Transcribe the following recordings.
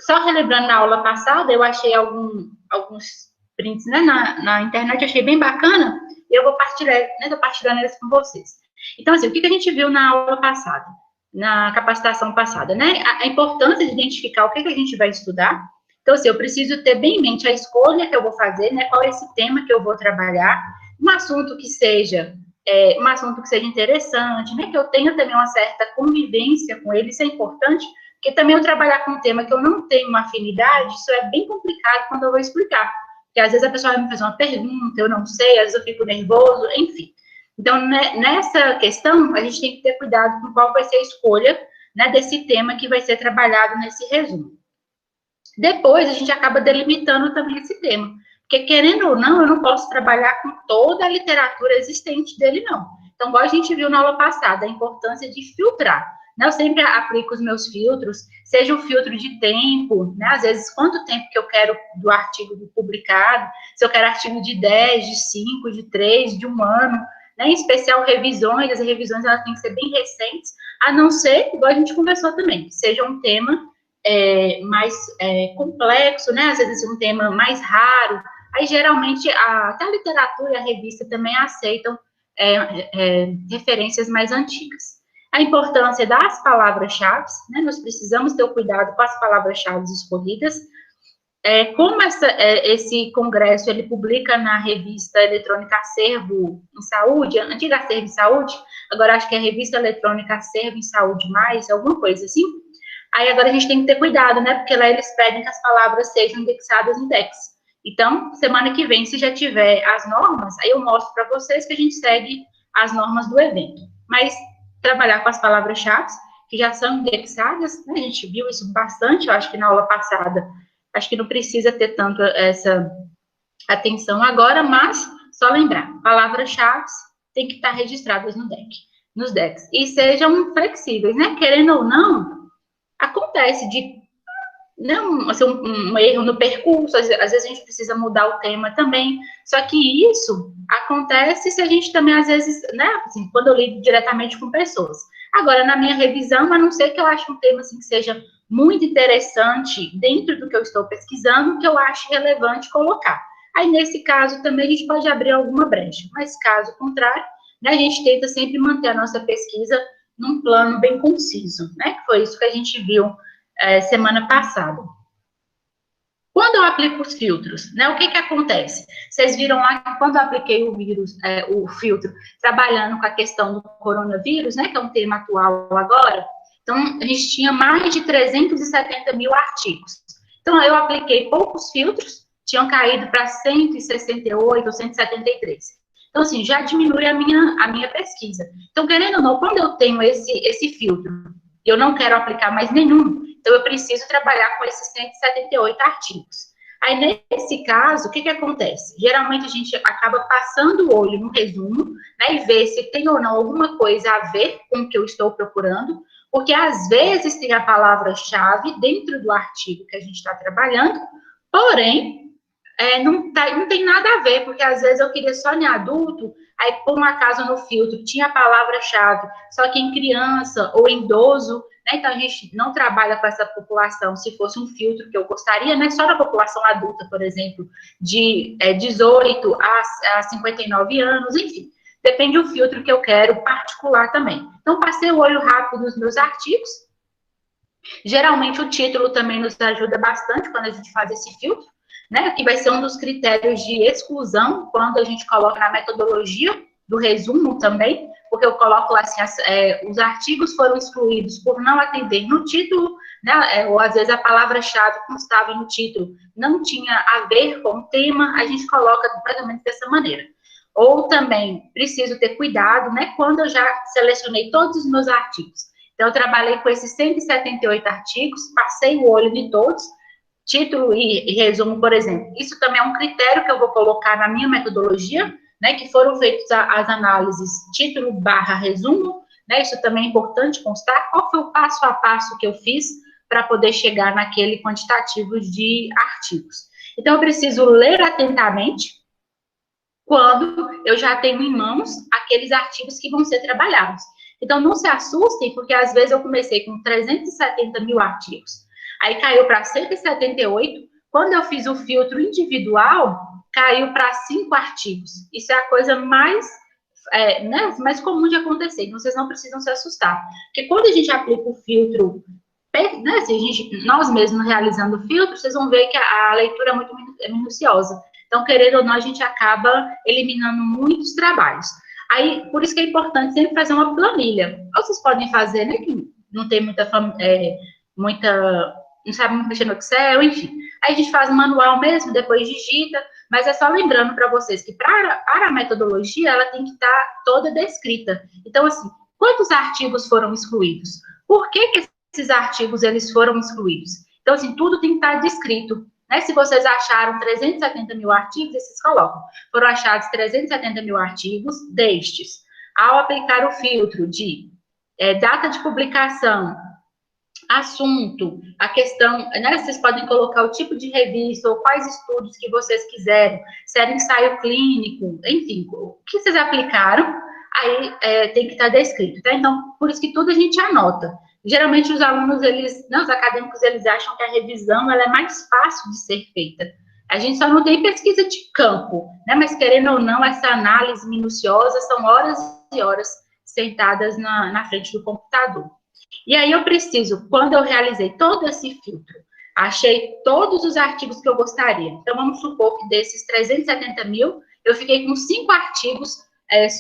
só relembrando na aula passada, eu achei alguns prints, né, na internet, achei bem bacana, e eu vou partilhar, né, tô partilhando eles com vocês. Então, assim, o que a gente viu na aula passada, na capacitação passada, né? A importância de identificar o que a gente vai estudar. Então, assim, eu preciso ter bem em mente a escolha que eu vou fazer, né? Qual é esse tema que eu vou trabalhar, um assunto que seja interessante, né? Que eu tenha também uma certa convivência com ele, isso é importante, porque também eu trabalhar com um tema que eu não tenho uma afinidade, isso é bem complicado quando eu vou explicar. Porque às vezes a pessoa vai me fazer uma pergunta, eu não sei, às vezes eu fico nervoso, enfim. Então, nessa questão, a gente tem que ter cuidado com qual vai ser a escolha, né, desse tema que vai ser trabalhado nesse resumo. Depois, a gente acaba delimitando também esse tema. Porque, querendo ou não, eu não posso trabalhar com toda a literatura existente dele, não. Então, igual a gente viu na aula passada, a importância de filtrar. Né? Eu sempre aplico os meus filtros, seja o filtro de tempo, né? Às vezes, quanto tempo que eu quero do artigo publicado, se eu quero artigo de 10, de 5, de 3, de 1 ano, né? Em especial revisões, as revisões elas têm que ser bem recentes, a não ser, igual a gente conversou também, que seja um tema mais complexo, né? Às vezes um tema mais raro. Aí, geralmente, até a literatura e a revista também aceitam referências mais antigas. A importância das palavras-chave, né? Nós precisamos ter o cuidado com as palavras-chave escolhidas. Como esse congresso ele publica na revista eletrônica Acervo em Saúde, antiga Acervo em Saúde, agora acho que é a revista eletrônica Acervo em Saúde Mais, alguma coisa assim. Aí agora a gente tem que ter cuidado, né? Porque lá eles pedem que as palavras sejam indexadas no DEX. Então, semana que vem, se já tiver as normas, aí eu mostro para vocês que a gente segue as normas do evento. Mas trabalhar com as palavras-chave, que já são indexadas, né? A gente viu isso bastante, eu acho que na aula passada, acho que não precisa ter tanto essa atenção agora, mas só lembrar, palavras-chave tem que estar registradas no DEC, nos DECs. E sejam flexíveis, né? Querendo ou não, acontece de não, assim, um erro no percurso, às vezes a gente precisa mudar o tema também, só que isso acontece se a gente também, às vezes, né, assim, quando eu lido diretamente com pessoas. Agora, na minha revisão, a não ser que eu ache um tema, assim, que seja muito interessante dentro do que eu estou pesquisando, que eu ache relevante colocar. Aí, nesse caso, também a gente pode abrir alguma brecha, mas caso contrário, né, a gente tenta sempre manter a nossa pesquisa num plano bem conciso, né, que foi isso que a gente viu semana passada. Quando eu aplico os filtros, né, o que acontece? Vocês viram lá que quando eu apliquei o filtro, trabalhando com a questão do coronavírus, né, que é um tema atual agora, então a gente tinha mais de 370 mil artigos. Então eu apliquei poucos filtros, tinham caído para 168 ou 173. Então, assim, já diminui a minha pesquisa. Então, querendo ou não, quando eu tenho esse filtro, eu não quero aplicar mais nenhum, então eu preciso trabalhar com esses 178 artigos. Aí, nesse caso, o que acontece? Geralmente a gente acaba passando o olho no resumo, né, e ver se tem ou não alguma coisa a ver com o que eu estou procurando, porque às vezes tem a palavra-chave dentro do artigo que a gente está trabalhando, porém, não tem nada a ver, porque às vezes eu queria só em adulto, aí por um acaso no filtro tinha a palavra-chave, só que em criança ou em idoso, né, então a gente não trabalha com essa população, se fosse um filtro que eu gostaria, né, só na população adulta, por exemplo, de 18 a 59 anos, enfim, depende do filtro que eu quero particular também. Então, passei o olho rápido nos meus artigos, geralmente o título também nos ajuda bastante quando a gente faz esse filtro, né, que vai ser um dos critérios de exclusão quando a gente coloca na metodologia do resumo também, porque eu coloco lá assim, os artigos foram excluídos por não atender no título, né, ou às vezes a palavra-chave constava no título, não tinha a ver com o tema, a gente coloca mais ou menos dessa maneira. Ou também, preciso ter cuidado, né, quando eu já selecionei todos os meus artigos. Então, eu trabalhei com esses 178 artigos, passei o olho de todos, título e resumo, por exemplo. Isso também é um critério que eu vou colocar na minha metodologia, né, que foram feitas as análises título/resumo, né, isso também é importante constar, qual foi o passo a passo que eu fiz para poder chegar naquele quantitativo de artigos. Então, eu preciso ler atentamente quando eu já tenho em mãos aqueles artigos que vão ser trabalhados. Então, não se assustem, porque às vezes eu comecei com 370 mil artigos. Aí caiu para 178. Quando eu fiz o filtro individual, caiu para 5 artigos. Isso é a coisa mais comum de acontecer. Então, vocês não precisam se assustar. Porque quando a gente aplica o filtro, né, se nós mesmos realizando o filtro, vocês vão ver que a leitura é muito minuciosa. Então, querendo ou não, a gente acaba eliminando muitos trabalhos. Aí, por isso que é importante sempre fazer uma planilha. Ou vocês podem fazer, né, que não tem não sabe muito mexer no Excel, enfim. Aí a gente faz manual mesmo, depois digita, mas é só lembrando para vocês que para a metodologia, ela tem que estar toda descrita. Então, assim, quantos artigos foram excluídos? Por que esses artigos eles foram excluídos? Então, assim, tudo tem que estar descrito. Né? Se vocês acharam 370 mil artigos, vocês colocam. Foram achados 370 mil artigos destes. Ao aplicar o filtro de data de publicação, assunto, a questão, né, vocês podem colocar o tipo de revista ou quais estudos que vocês quiserem, se era ensaio clínico, enfim, o que vocês aplicaram, aí tem que estar descrito, tá? Então, por isso que tudo a gente anota. Geralmente os alunos, os acadêmicos, eles acham que a revisão, ela é mais fácil de ser feita. A gente só não tem pesquisa de campo, né? Mas querendo ou não, essa análise minuciosa são horas e horas sentadas na frente do computador. E aí eu preciso, quando eu realizei todo esse filtro, achei todos os artigos que eu gostaria. Então, vamos supor que desses 370 mil, eu fiquei com 5 artigos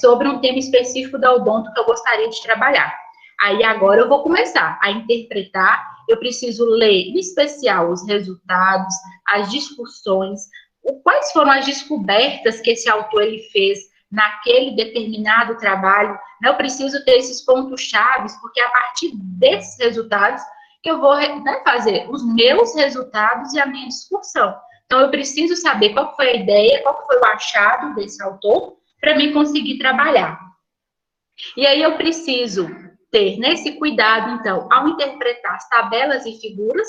sobre um tema específico da odonto que eu gostaria de trabalhar. Aí agora eu vou começar a interpretar, eu preciso ler, em especial, os resultados, as discussões, quais foram as descobertas que esse autor ele fez naquele determinado trabalho. Eu preciso ter esses pontos chaves, porque é a partir desses resultados que eu vou fazer os meus resultados e a minha discussão. Então, eu preciso saber qual foi a ideia, qual foi o achado desse autor, para mim conseguir trabalhar. E aí eu preciso ter nesse cuidado, então, ao interpretar as tabelas e figuras,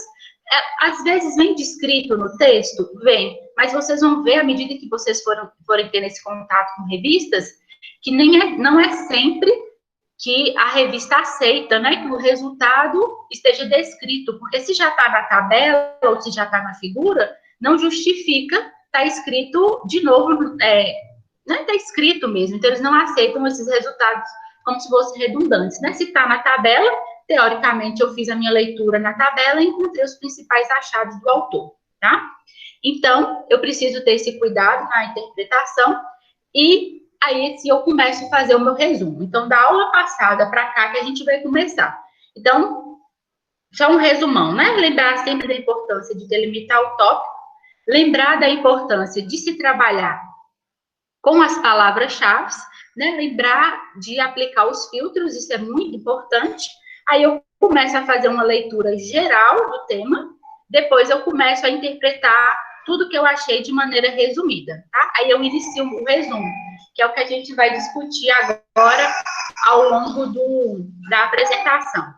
às vezes vem descrito no texto, vem, mas vocês vão ver, à medida que vocês forem ter esse contato com revistas, que não é sempre que a revista aceita, né, que o resultado esteja descrito, porque se já está na tabela ou se já está na figura, não justifica estar escrito de novo, não está escrito mesmo, então eles não aceitam esses resultados como se fossem redundantes, né? Se está na tabela, teoricamente eu fiz a minha leitura na tabela e encontrei os principais achados do autor, tá? Então, eu preciso ter esse cuidado na interpretação e aí se eu começo a fazer o meu resumo. Então, da aula passada para cá que a gente vai começar. Então, só um resumão, né? Lembrar sempre da importância de delimitar o tópico, lembrar da importância de se trabalhar com as palavras-chave, né? Lembrar de aplicar os filtros, isso é muito importante. Aí eu começo a fazer uma leitura geral do tema, depois eu começo a interpretar tudo que eu achei de maneira resumida, tá? Aí eu inicio o resumo, que é o que a gente vai discutir agora ao longo da apresentação.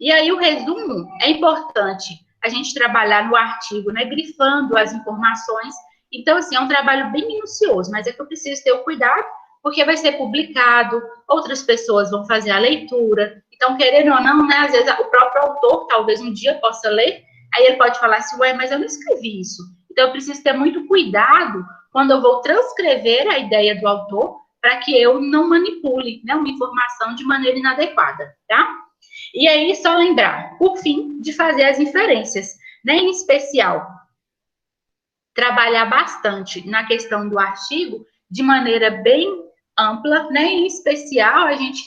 E aí o resumo é importante a gente trabalhar no artigo, né? Grifando as informações. Então, assim, é um trabalho bem minucioso, mas é que eu preciso ter o cuidado, porque vai ser publicado, outras pessoas vão fazer a leitura. Então, querendo ou não, né, às vezes o próprio autor talvez um dia possa ler, aí ele pode falar assim, ué, mas eu não escrevi isso. Então, eu preciso ter muito cuidado quando eu vou transcrever a ideia do autor, para que eu não manipule, né, uma informação de maneira inadequada, tá? E aí, só lembrar, por fim, de fazer as inferências, né, em especial, trabalhar bastante na questão do artigo de maneira bem ampla, né? Em especial, a gente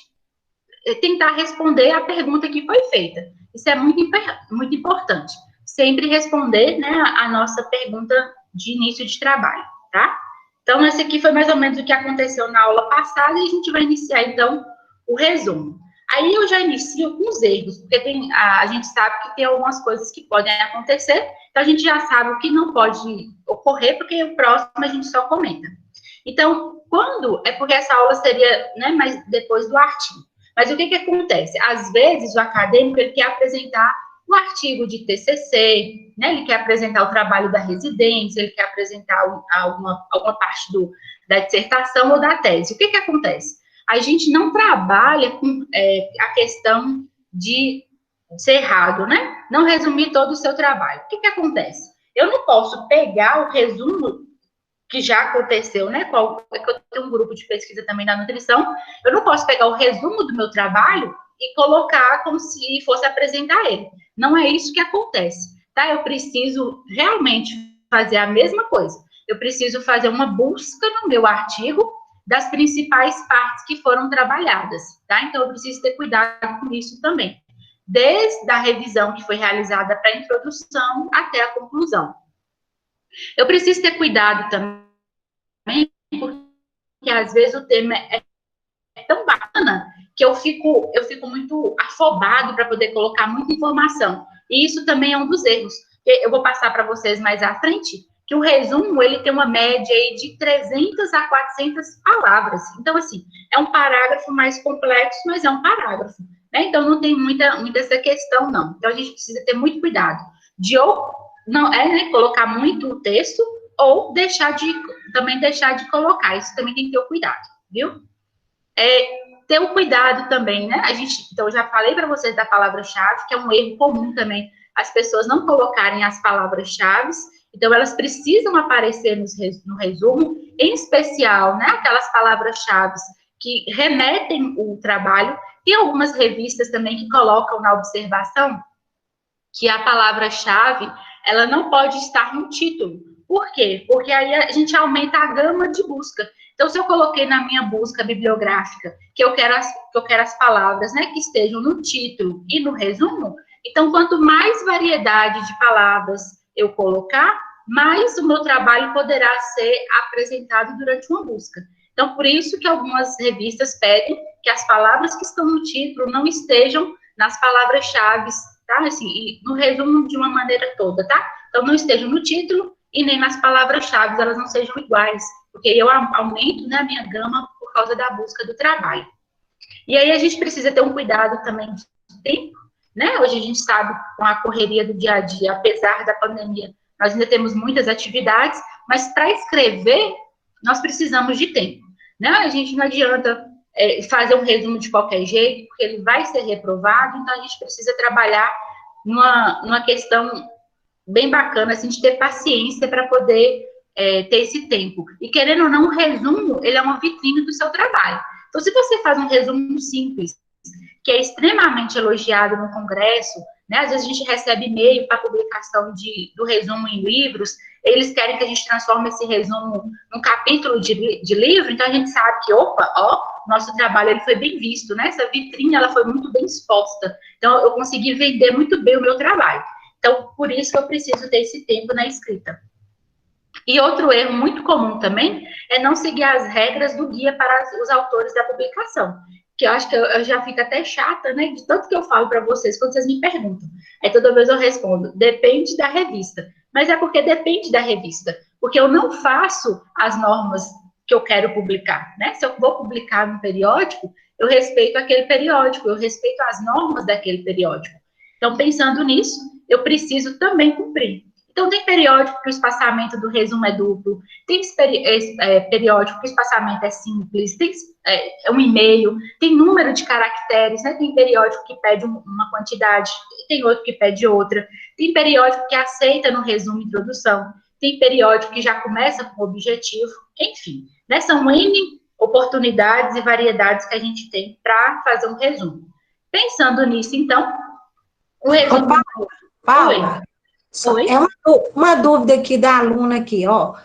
tentar responder a pergunta que foi feita. Isso é muito importante. Sempre responder, né, a nossa pergunta de início de trabalho, tá? Então, esse aqui foi mais ou menos o que aconteceu na aula passada e a gente vai iniciar, então, o resumo. Aí eu já inicio com os erros, porque a gente sabe que tem algumas coisas que podem acontecer, então a gente já sabe o que não pode ocorrer, porque o próximo a gente só comenta. Então, porque essa aula seria, né, mais depois do artigo. Mas o que acontece? Às vezes, o acadêmico, ele quer apresentar um artigo de TCC, né, ele quer apresentar o trabalho da residência, ele quer apresentar alguma parte da dissertação ou da tese. O que acontece? A gente não trabalha com a questão de cerrado, né? Não resumir todo o seu trabalho. O que acontece? Eu não posso pegar o resumo que já aconteceu, né? Eu tenho um grupo de pesquisa também da nutrição. Eu não posso pegar o resumo do meu trabalho e colocar como se fosse apresentar ele. Não é isso que acontece, tá? Eu preciso realmente fazer a mesma coisa. Eu preciso fazer uma busca no meu artigo das principais partes que foram trabalhadas, tá? Então, eu preciso ter cuidado com isso também. Desde a revisão que foi realizada para a introdução até a conclusão. Eu preciso ter cuidado também, porque às vezes o tema é tão bacana que eu fico muito afobado para poder colocar muita informação. E isso também é um dos erros. Eu vou passar para vocês mais à frente que o resumo, ele tem uma média aí de 300 a 400 palavras. Então, assim, é um parágrafo mais complexo, mas é um parágrafo, né? Então, não tem muita essa questão, não. Então, a gente precisa ter muito cuidado de ou não é, né, colocar muito texto ou também deixar de colocar. Isso também tem que ter o cuidado, viu? Ter o cuidado também, né? Então, eu já falei para vocês da palavra-chave, que é um erro comum também, as pessoas não colocarem as palavras-chave, então elas precisam aparecer no resumo, em especial, né? Aquelas palavras-chave que remetem o trabalho. Tem algumas revistas também que colocam na observação que a palavra-chave, ela não pode estar no título. Por quê? Porque aí a gente aumenta a gama de busca. Então, se eu coloquei na minha busca bibliográfica que eu quero as palavras, né, que estejam no título e no resumo, então, quanto mais variedade de palavras eu colocar, mais o meu trabalho poderá ser apresentado durante uma busca. Então, por isso que algumas revistas pedem que as palavras que estão no título não estejam nas palavras-chave, tá? Assim, e no resumo de uma maneira toda, tá? Então, não estejam no título e nem nas palavras-chave, elas não sejam iguais, porque eu aumento, né, a minha gama por causa da busca do trabalho. E aí a gente precisa ter um cuidado também de tempo, né? Hoje a gente sabe, com a correria do dia a dia, apesar da pandemia, nós ainda temos muitas atividades, mas para escrever, nós precisamos de tempo, né? A gente não adianta fazer um resumo de qualquer jeito, porque ele vai ser reprovado, então a gente precisa trabalhar numa questão bem bacana, assim, de ter paciência para poder ter esse tempo. E querendo ou não, um resumo, ele é uma vitrine do seu trabalho. Então, se você faz um resumo simples, que é extremamente elogiado no Congresso, né? Às vezes a gente recebe e-mail para publicação do resumo em livros, eles querem que a gente transforme esse resumo num capítulo de livro, então a gente sabe que, opa, ó, nosso trabalho ele foi bem visto, né? Essa vitrine, ela foi muito bem exposta. Então, eu consegui vender muito bem o meu trabalho. Então, por isso que eu preciso ter esse tempo na escrita. E outro erro muito comum também é não seguir as regras do guia para os autores da publicação. Que eu acho que eu já fico até chata, né? De tanto que eu falo para vocês quando vocês me perguntam. Aí toda vez eu respondo, depende da revista. Mas é porque depende da revista. Porque eu não faço as normas que eu quero publicar, né? Se eu vou publicar no periódico, eu respeito aquele periódico, eu respeito as normas daquele periódico. Então, pensando nisso, eu preciso também cumprir. Então, tem periódico que o espaçamento do resumo é duplo, tem periódico que o espaçamento é simples, tem um e-mail, tem número de caracteres, né? Tem periódico que pede uma quantidade, tem outro que pede outra, tem periódico que aceita no resumo introdução, tem periódico que já começa com objetivo, enfim, né? São N oportunidades e variedades que a gente tem para fazer um resumo. Pensando nisso, então, o resumo... Paula, Oi? é uma dúvida aqui da aluna aqui, ó.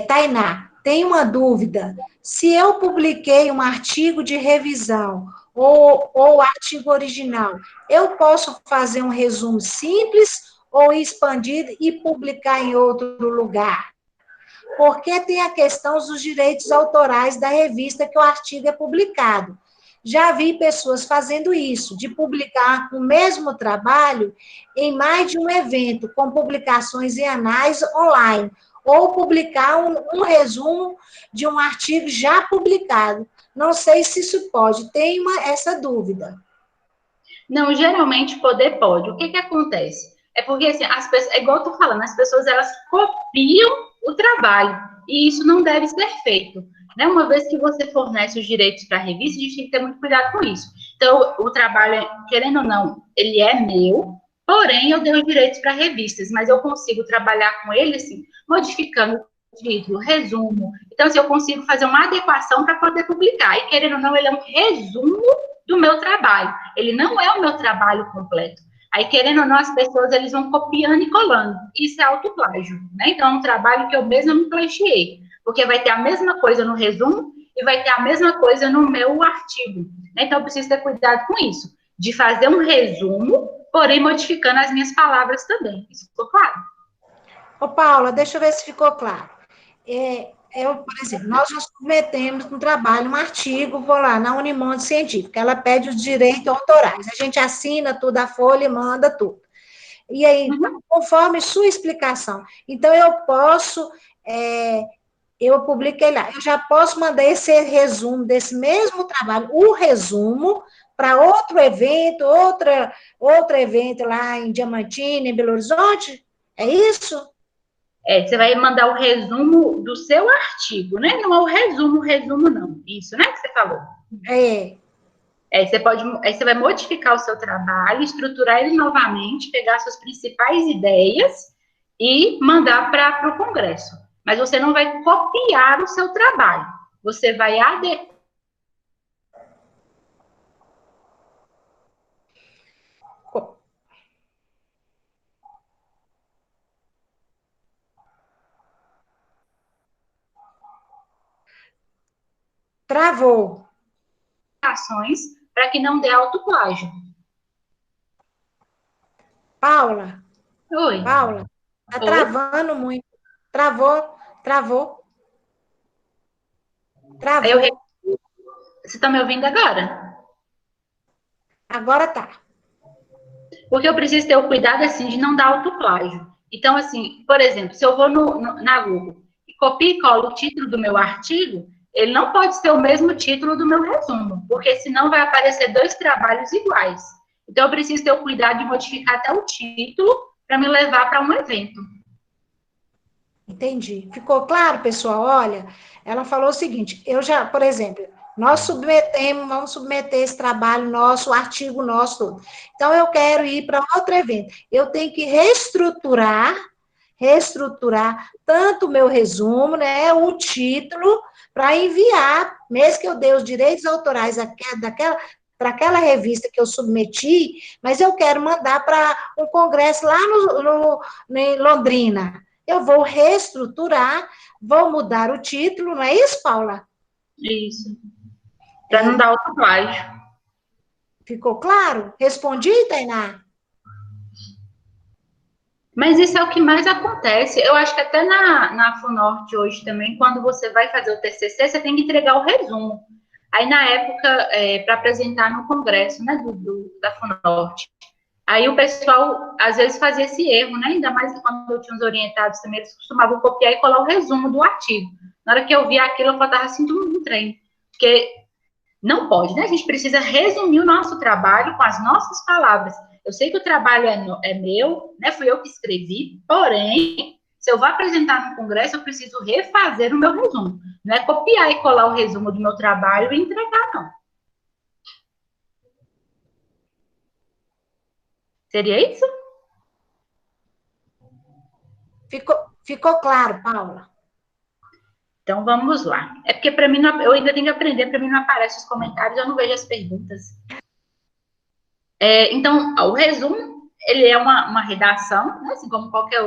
Tainá, tem uma dúvida. Se eu publiquei um artigo de revisão ou artigo original, eu posso fazer um resumo simples ou expandido e publicar em outro lugar? Porque tem a questão dos direitos autorais da revista que o artigo é publicado. Já vi pessoas fazendo isso, de publicar o mesmo trabalho em mais de um evento, com publicações em anais online, ou publicar um resumo de um artigo já publicado. Não sei se isso pode, tenho essa dúvida. Não, geralmente poder pode. O que que acontece? É porque, assim, as pessoas, é igual eu tô falando, as pessoas, elas copiam o trabalho. E isso não deve ser feito. Né? Uma vez que você fornece os direitos para a revista, a gente tem que ter muito cuidado com isso. Então, o trabalho, querendo ou não, ele é meu, porém, eu dei os direitos para revistas, mas eu consigo trabalhar com ele, assim, modificando o título, resumo. Então, assim, eu consigo fazer uma adequação para poder publicar. E, querendo ou não, ele é um resumo do meu trabalho. Ele não é o meu trabalho completo. Aí, querendo ou não, as pessoas, eles vão copiando e colando. Isso é autoplágio, né? Então, é um trabalho que eu mesma me plagiei. Porque vai ter a mesma coisa no resumo e vai ter a mesma coisa no meu artigo. Então, eu preciso ter cuidado com isso. De fazer um resumo, porém modificando as minhas palavras também. Isso ficou claro? Ô, Paula, deixa eu ver se ficou claro. Por exemplo, nós já submetemos no trabalho um artigo, vou lá, na Unimonte Científica, ela pede os direitos autorais, a gente assina tudo, a folha e manda tudo. E aí, conforme sua explicação, então eu publiquei lá, eu já posso mandar esse resumo desse mesmo trabalho, o resumo, para outro evento, outro evento lá em Diamantina, em Belo Horizonte? É isso? Você vai mandar o resumo do seu artigo, né? Não é o resumo não. Isso, né, que você falou? É. Aí você vai modificar o seu trabalho, estruturar ele novamente, pegar suas principais ideias e mandar para o Congresso. Mas você não vai copiar o seu trabalho. Você vai adequar. Travou. Para que não dê autoplágio. Paula, Oi. Paula, tá travando muito. Travou. Você está me ouvindo agora? Agora tá. Porque eu preciso ter o cuidado, assim, de não dar autoplágio. Então, assim, por exemplo, se eu vou na Google e copio e colo o título do meu artigo, ele não pode ser o mesmo título do meu resumo, porque senão vai aparecer dois trabalhos iguais. Então, eu preciso ter o cuidado de modificar até o título para me levar para um evento. Entendi. Ficou claro, pessoal? Olha, ela falou o seguinte, por exemplo, vamos submeter esse trabalho nosso, o artigo nosso todo. Então, eu quero ir para outro evento. Eu tenho que reestruturar tanto o meu resumo, né, o título, para enviar, mesmo que eu dê os direitos autorais para aquela revista que eu submeti, mas eu quero mandar para um congresso lá em Londrina. Eu vou reestruturar, vou mudar o título, não é isso, Paula? Isso. Para não dar autoplágio. Ficou claro? Respondi, Tainá? Mas isso é o que mais acontece. Eu acho que até na FUNORTE hoje também, quando você vai fazer o TCC, você tem que entregar o resumo. Aí, na época, para apresentar no congresso, né, da FUNORTE, aí o pessoal, às vezes, fazia esse erro, né, ainda mais quando eu tinha os orientados também, eles costumavam copiar e colar o resumo do artigo. Na hora que eu vi aquilo, eu estava sentindo um trem, porque não pode, né, a gente precisa resumir o nosso trabalho com as nossas palavras. Eu sei que o trabalho é meu, né, fui eu que escrevi, porém, se eu vou apresentar no congresso, eu preciso refazer o meu resumo. Não é copiar e colar o resumo do meu trabalho e entregar, não. Seria isso? Ficou claro, Paula. Então, vamos lá. É porque, para mim, eu ainda tenho que aprender, para mim não aparecem os comentários, eu não vejo as perguntas. Então, o resumo, ele é uma redação, né, assim como qualquer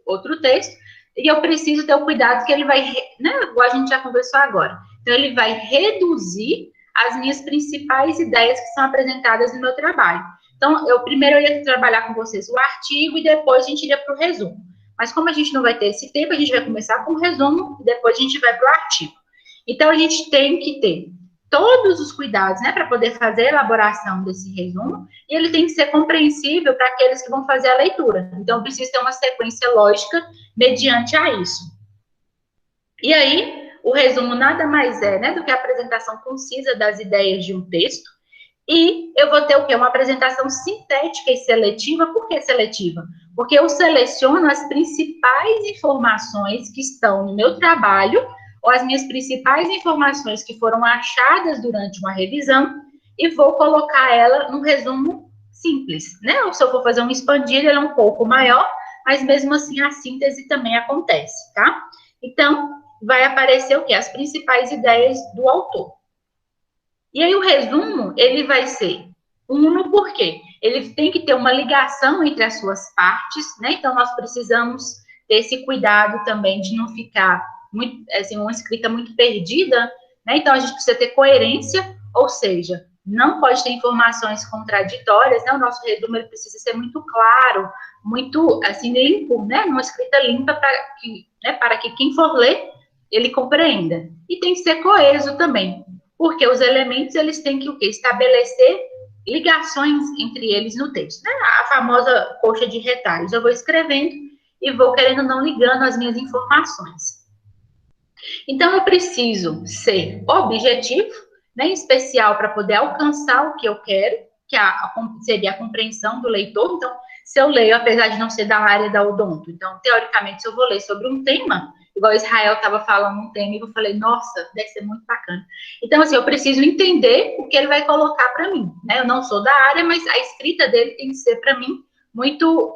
outro texto, e eu preciso ter o cuidado que ele vai, né, igual a gente já conversou agora. Então, ele vai reduzir as minhas principais ideias que são apresentadas no meu trabalho. Então, primeiro eu ia trabalhar com vocês o artigo e depois a gente iria para o resumo. Mas como a gente não vai ter esse tempo, a gente vai começar com o resumo e depois a gente vai para o artigo. Então, a gente tem que ter todos os cuidados, né, para poder fazer a elaboração desse resumo, e ele tem que ser compreensível para aqueles que vão fazer a leitura. Então, precisa ter uma sequência lógica mediante a isso. E aí, o resumo nada mais é, né, do que a apresentação concisa das ideias de um texto, E eu vou ter o quê? Uma apresentação sintética e seletiva. Por que seletiva? Porque eu seleciono as principais informações que estão no meu trabalho, ou as minhas principais informações que foram achadas durante uma revisão, e vou colocar ela num resumo simples, né? Ou se eu for fazer um expandido, ele é um pouco maior, mas mesmo assim a síntese também acontece, tá? Então, vai aparecer o quê? As principais ideias do autor. E aí o resumo, ele vai ser uno, por quê? Ele tem que ter uma ligação entre as suas partes, né? Então, nós precisamos ter esse cuidado também de não ficar muito, assim, uma escrita muito perdida, né? Então, a gente precisa ter coerência, ou seja, não pode ter informações contraditórias, né? O nosso resumo, ele precisa ser muito claro, muito, assim, limpo, né? Uma escrita limpa para que quem for ler, ele compreenda. E tem que ser coeso também, porque os elementos, eles têm que o quê? Estabelecer ligações entre eles no texto, né? A famosa coxa de retalhos. Eu vou escrevendo e vou, querendo ou não, ligando as minhas informações. Então, eu preciso ser objetivo, né, em especial para poder alcançar o que eu quero, que seria a compreensão do leitor. Então, se eu leio, apesar de não ser da área da odonto, então, teoricamente, se eu vou ler sobre um tema, igual Israel estava falando um tema, e eu falei, nossa, deve ser muito bacana. Então, assim, eu preciso entender o que ele vai colocar para mim, né? Eu não sou da área, mas a escrita dele tem que ser, para mim, muito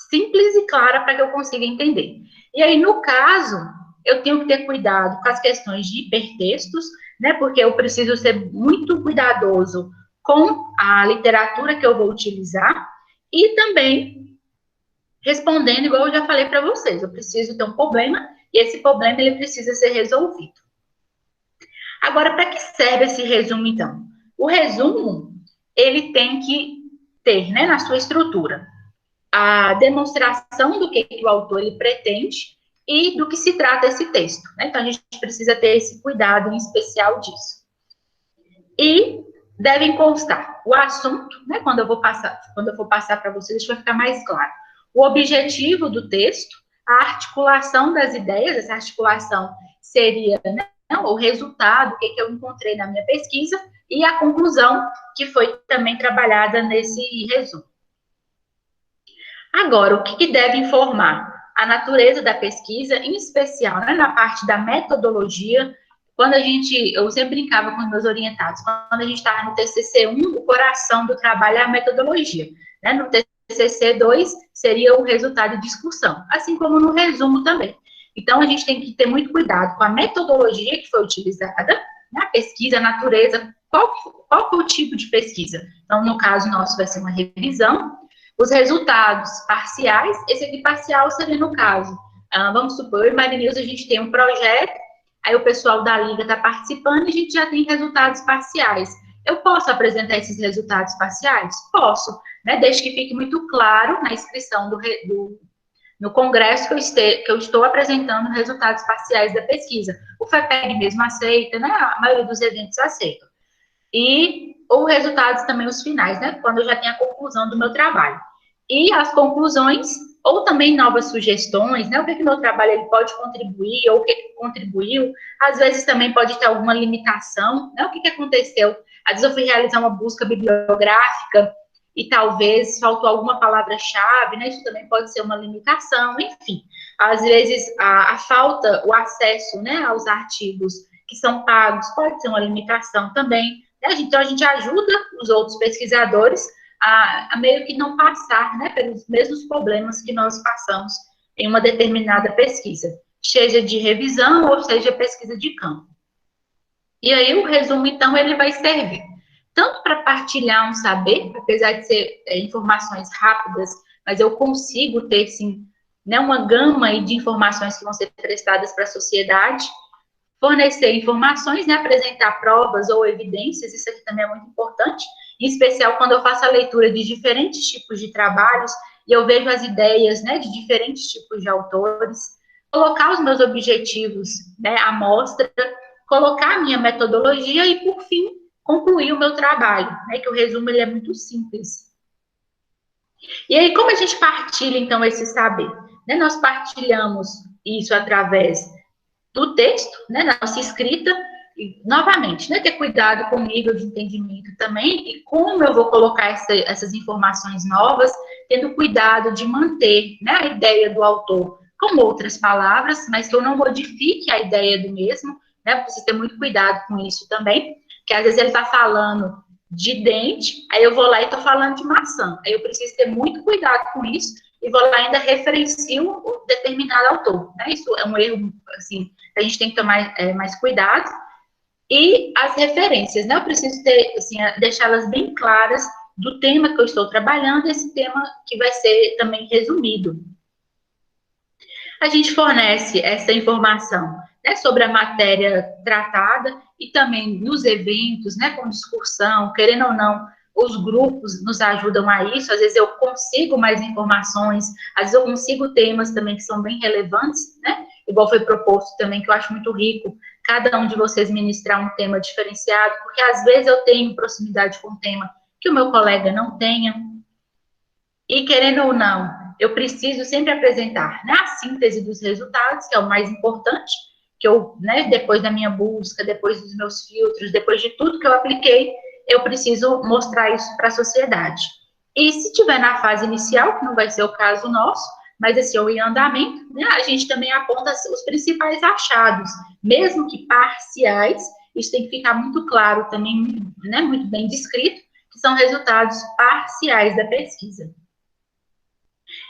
simples e clara para que eu consiga entender. E aí, no caso, eu tenho que ter cuidado com as questões de hipertextos, né? Porque eu preciso ser muito cuidadoso com a literatura que eu vou utilizar e também respondendo, igual eu já falei para vocês, eu preciso ter um problema e esse problema ele precisa ser resolvido. Agora, para que serve esse resumo, então? O resumo, ele tem que ter, né, na sua estrutura, a demonstração do que o autor ele pretende e do que se trata esse texto, né? Então, a gente precisa ter esse cuidado em especial disso. E devem constar o assunto, né? Quando eu for passar para vocês, isso vai ficar mais claro. O objetivo do texto, a articulação das ideias, essa articulação seria, né, o resultado, o que eu encontrei na minha pesquisa, e a conclusão, que foi também trabalhada nesse resumo. Agora, o que deve informar? A natureza da pesquisa, em especial, né, na parte da metodologia. Eu sempre brincava com os meus orientados, quando a gente estava no TCC1, o coração do trabalho é a metodologia, né? No TCC2 seria o resultado de discussão, assim como no resumo também. Então, a gente tem que ter muito cuidado com a metodologia que foi utilizada, na pesquisa, a natureza, qual foi o tipo de pesquisa. Então, no caso nosso, vai ser uma revisão. Os resultados parciais, esse aqui parcial seria no caso, vamos supor, em Marinews a gente tem um projeto, aí o pessoal da Liga está participando e a gente já tem resultados parciais. Eu posso apresentar esses resultados parciais? Posso, né? Desde que fique muito claro na inscrição no congresso que eu estou apresentando resultados parciais da pesquisa. O FEPEG mesmo aceita, né? A maioria dos eventos aceitam. Ou resultados também os finais, né? Quando eu já tenho a conclusão do meu trabalho. E as conclusões, ou também novas sugestões, né? O que o meu trabalho ele pode contribuir, ou o que contribuiu. Às vezes também pode ter alguma limitação, né? O que aconteceu? Às vezes eu fui realizar uma busca bibliográfica e talvez faltou alguma palavra-chave, né? Isso também pode ser uma limitação, enfim. Às vezes a falta, o acesso, né, aos artigos que são pagos pode ser uma limitação também. Então, a gente ajuda os outros pesquisadores a meio que não passar, né, pelos mesmos problemas que nós passamos em uma determinada pesquisa, seja de revisão ou seja pesquisa de campo. E aí, o resumo, então, ele vai servir tanto para partilhar um saber, apesar de ser informações rápidas, mas eu consigo ter, sim, né, uma gama de informações que vão ser prestadas para a sociedade, fornecer informações, né, apresentar provas ou evidências, isso aqui também é muito importante, em especial quando eu faço a leitura de diferentes tipos de trabalhos e eu vejo as ideias, né, de diferentes tipos de autores, colocar os meus objetivos, né, à mostra, colocar a minha metodologia e, por fim, concluir o meu trabalho, né, que o resumo ele é muito simples. E aí, como a gente partilha, então, esse saber? Né, nós partilhamos isso através do texto, né, na nossa escrita, E, novamente, né, ter cuidado com o nível de entendimento também, e como eu vou colocar essas informações novas, tendo cuidado de manter, né, a ideia do autor com outras palavras, mas que eu não modifique a ideia do mesmo, né, preciso ter muito cuidado com isso também, porque às vezes ele está falando de dente, aí eu vou lá e estou falando de maçã, aí eu preciso ter muito cuidado com isso, e vou lá e ainda referencio o determinado autor, né, isso é um erro, assim, a gente tem que tomar mais cuidado. E as referências, né? Eu preciso ter, assim, deixá-las bem claras do tema que eu estou trabalhando, esse tema que vai ser também resumido. A gente fornece essa informação, né, sobre a matéria tratada e também nos eventos, né, com discussão, querendo ou não, os grupos nos ajudam a isso, às vezes eu consigo mais informações, às vezes eu consigo temas também que são bem relevantes, né, igual foi proposto também, que eu acho muito rico, cada um de vocês ministrar um tema diferenciado, porque às vezes eu tenho proximidade com um tema que o meu colega não tenha, e querendo ou não, eu preciso sempre apresentar, né, a síntese dos resultados, que é o mais importante, que eu, né, depois da minha busca, depois dos meus filtros, depois de tudo que eu apliquei, eu preciso mostrar isso para a sociedade. E se tiver na fase inicial, que não vai ser o caso nosso, mas esse é o em andamento, né, a gente também aponta os principais achados, mesmo que parciais, isso tem que ficar muito claro também, né, muito bem descrito, que são resultados parciais da pesquisa.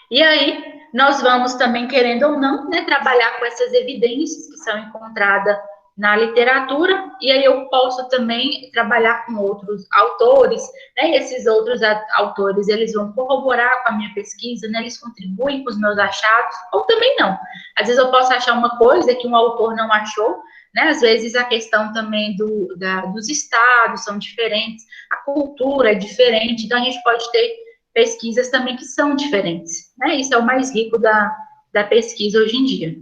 E aí, nós vamos também, querendo ou não, né, trabalhar com essas evidências que são encontradas na literatura, e aí eu posso também trabalhar com outros autores, né, e esses outros autores, eles vão corroborar com a minha pesquisa, né, eles contribuem com os meus achados, ou também não. Às vezes eu posso achar uma coisa que um autor não achou, né, às vezes a questão também dos estados são diferentes, a cultura é diferente, então a gente pode ter pesquisas também que são diferentes, né? Isso é o mais rico da pesquisa hoje em dia.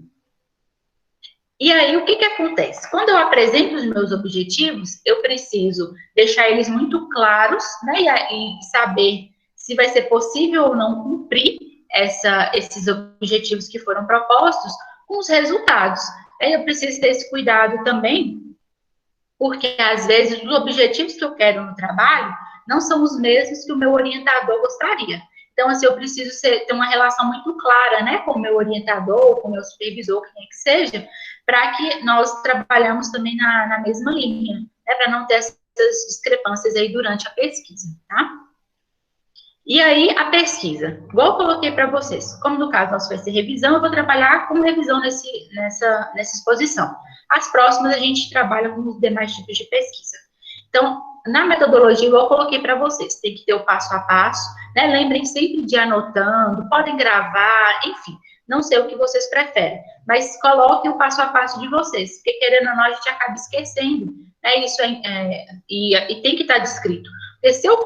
E aí, o que acontece? Quando eu apresento os meus objetivos, eu preciso deixar eles muito claros, né? E saber se vai ser possível ou não cumprir esses objetivos que foram propostos com os resultados. Aí eu preciso ter esse cuidado também, porque às vezes os objetivos que eu quero no trabalho não são os mesmos que o meu orientador gostaria. Então, assim, eu preciso ter uma relação muito clara, né, com o meu orientador, com o meu supervisor, quem é que seja, para que nós trabalhamos também na mesma linha, né, para não ter essas discrepâncias aí durante a pesquisa, tá? E aí, a pesquisa, igual eu coloquei para vocês, como no caso nosso vai ser revisão, eu vou trabalhar com revisão nessa exposição. As próximas a gente trabalha com os demais tipos de pesquisa. Então, na metodologia, igual eu coloquei para vocês, tem que ter o passo a passo, né? Lembrem sempre de ir anotando, podem gravar, enfim, não sei o que vocês preferem, mas coloquem o passo a passo de vocês, porque querendo ou não, a gente acaba esquecendo, né? Isso e tem que estar descrito. Porque se eu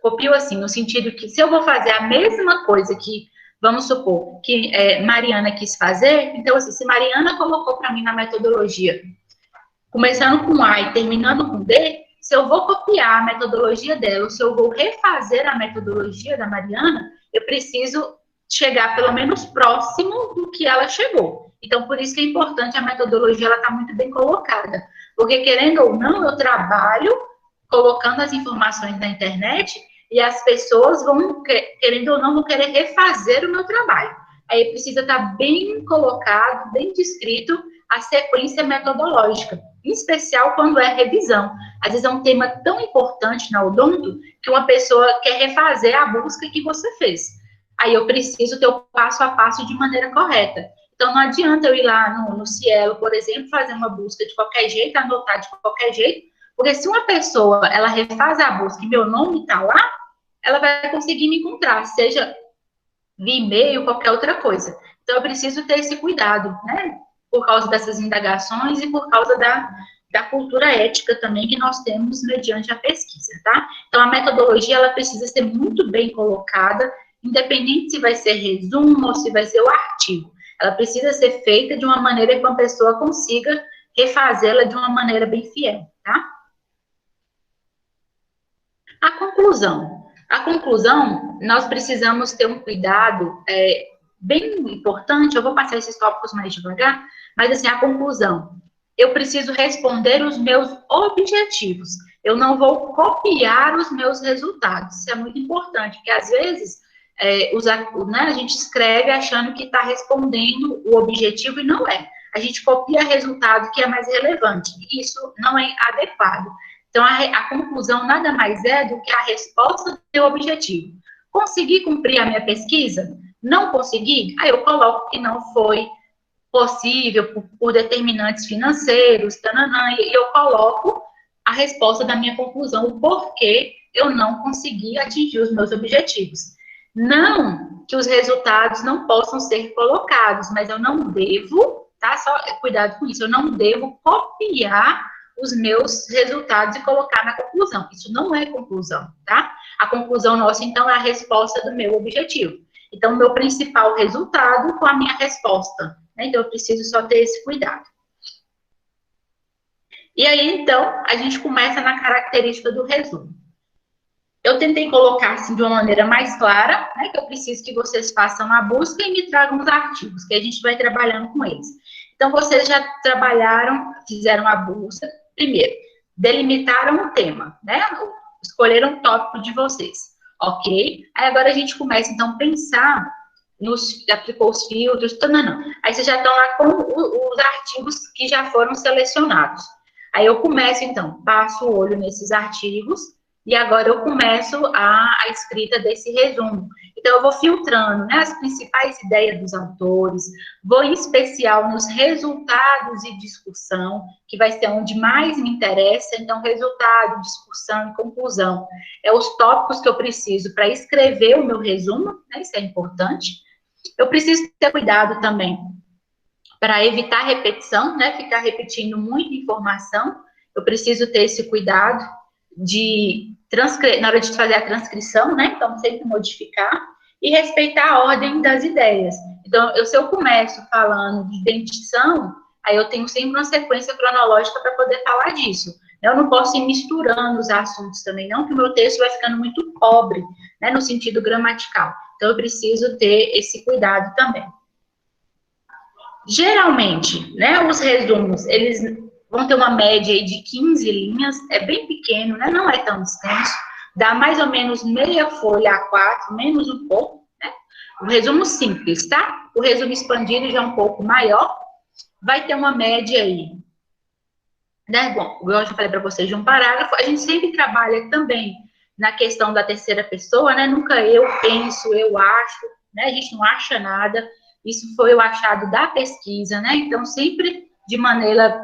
copio assim, no sentido que se eu vou fazer a mesma coisa que, vamos supor, que Mariana quis fazer, então, assim, se Mariana colocou para mim na metodologia, começando com A e terminando com D, se eu vou copiar a metodologia dela, ou se eu vou refazer a metodologia da Mariana, eu preciso chegar pelo menos próximo do que ela chegou. Então, por isso que é importante a metodologia, ela está muito bem colocada. Porque, querendo ou não, eu trabalho colocando as informações na internet e as pessoas vão, querendo ou não, vão querer refazer o meu trabalho. Aí precisa estar bem colocado, bem descrito a sequência metodológica, em especial quando é revisão. Às vezes é um tema tão importante na odonto que uma pessoa quer refazer a busca que você fez. Aí eu preciso ter o passo a passo de maneira correta. Então, não adianta eu ir lá no Cielo, por exemplo, fazer uma busca de qualquer jeito, anotar de qualquer jeito, porque se uma pessoa, ela refaz a busca e meu nome está lá, ela vai conseguir me encontrar, seja via e-mail, qualquer outra coisa. Então, eu preciso ter esse cuidado, né? Por causa dessas indagações e por causa da cultura ética também que nós temos mediante a pesquisa, tá? Então, a metodologia, ela precisa ser muito bem colocada, independente se vai ser resumo ou se vai ser o artigo. Ela precisa ser feita de uma maneira que uma pessoa consiga refazê-la de uma maneira bem fiel, tá? A conclusão. A conclusão, nós precisamos ter um cuidado bem importante, eu vou passar esses tópicos mais devagar, mas assim, a conclusão. eu preciso responder os meus objetivos. Eu não vou copiar os meus resultados. Isso é muito importante, porque às vezes a gente escreve achando que está respondendo o objetivo e não é. A gente copia resultado que é mais relevante. E isso não é adequado. Então, a conclusão nada mais é do que a resposta do meu objetivo. Consegui cumprir a minha pesquisa? Não consegui? Aí eu coloco que não foi possível por determinantes financeiros, tananã, e eu coloco a resposta da minha conclusão, o porquê eu não consegui atingir os meus objetivos. Não que os resultados não possam ser colocados, mas eu não devo, tá? Só cuidado com isso, eu não devo copiar os meus resultados e colocar na conclusão. Isso não é conclusão, tá? A conclusão nossa, então, é a resposta do meu objetivo. Então, o meu principal resultado com a minha resposta. Né? Então, eu preciso só ter esse cuidado. E aí, então, a gente começa na característica do resumo. Eu tentei colocar assim de uma maneira mais clara, né, que eu preciso que vocês façam a busca e me tragam os artigos, que a gente vai trabalhando com eles. Então, vocês já trabalharam, fizeram a busca. Primeiro, delimitaram o tema, né? Escolheram o tópico de vocês, ok? Aí agora a gente começa, então, a pensar aplicou os filtros, não. Aí vocês já estão lá com os artigos que já foram selecionados. Aí eu começo, então, passo o olho nesses artigos, e agora eu começo a escrita desse resumo. Então, eu vou filtrando, né, as principais ideias dos autores, vou em especial nos resultados e discussão, que vai ser onde mais me interessa. Então, resultado, discussão e conclusão. É os tópicos que eu preciso para escrever o meu resumo, né, isso é importante. Eu preciso ter cuidado também para evitar repetição, né, ficar repetindo muita informação. Eu preciso ter esse cuidado na hora de fazer a transcrição, né? Então, sempre modificar e respeitar a ordem das ideias. Então, se eu começo falando de dentição, aí eu tenho sempre uma sequência cronológica para poder falar disso. Eu não posso ir misturando os assuntos também, não, que o meu texto vai ficando muito pobre, né, no sentido gramatical. Então, eu preciso ter esse cuidado também. Geralmente, né, os resumos, eles vão ter uma média aí de 15 linhas, é bem pequeno, né, não é tão extenso, dá mais ou menos meia folha A4, menos um pouco, né, o resumo simples, tá? O resumo expandido já é um pouco maior, vai ter uma média aí, né, bom, eu já falei para vocês de um parágrafo, a gente sempre trabalha também na questão da terceira pessoa, né, nunca eu penso, eu acho, né, a gente não acha nada, isso foi o achado da pesquisa, né, então sempre de maneira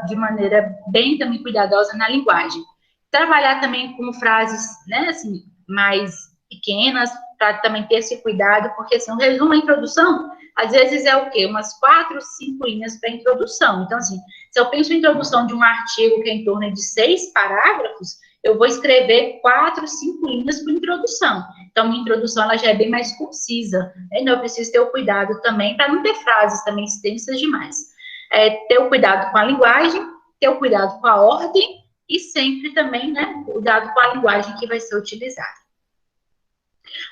bem também cuidadosa na linguagem. Trabalhar também com frases, né, assim, mais pequenas, para também ter esse cuidado, porque assim, um resumo, a introdução, às vezes é o quê? Umas 4, 5 linhas para introdução. Então, assim, se eu penso em introdução de um artigo que é em torno de 6 parágrafos, eu vou escrever 4, 5 linhas para introdução. Então, minha introdução ela já é bem mais concisa. Né? Então, eu preciso ter o cuidado também para não ter frases também extensas demais. Ter o cuidado com a linguagem, ter o cuidado com a ordem e sempre também, né, cuidado com a linguagem que vai ser utilizada.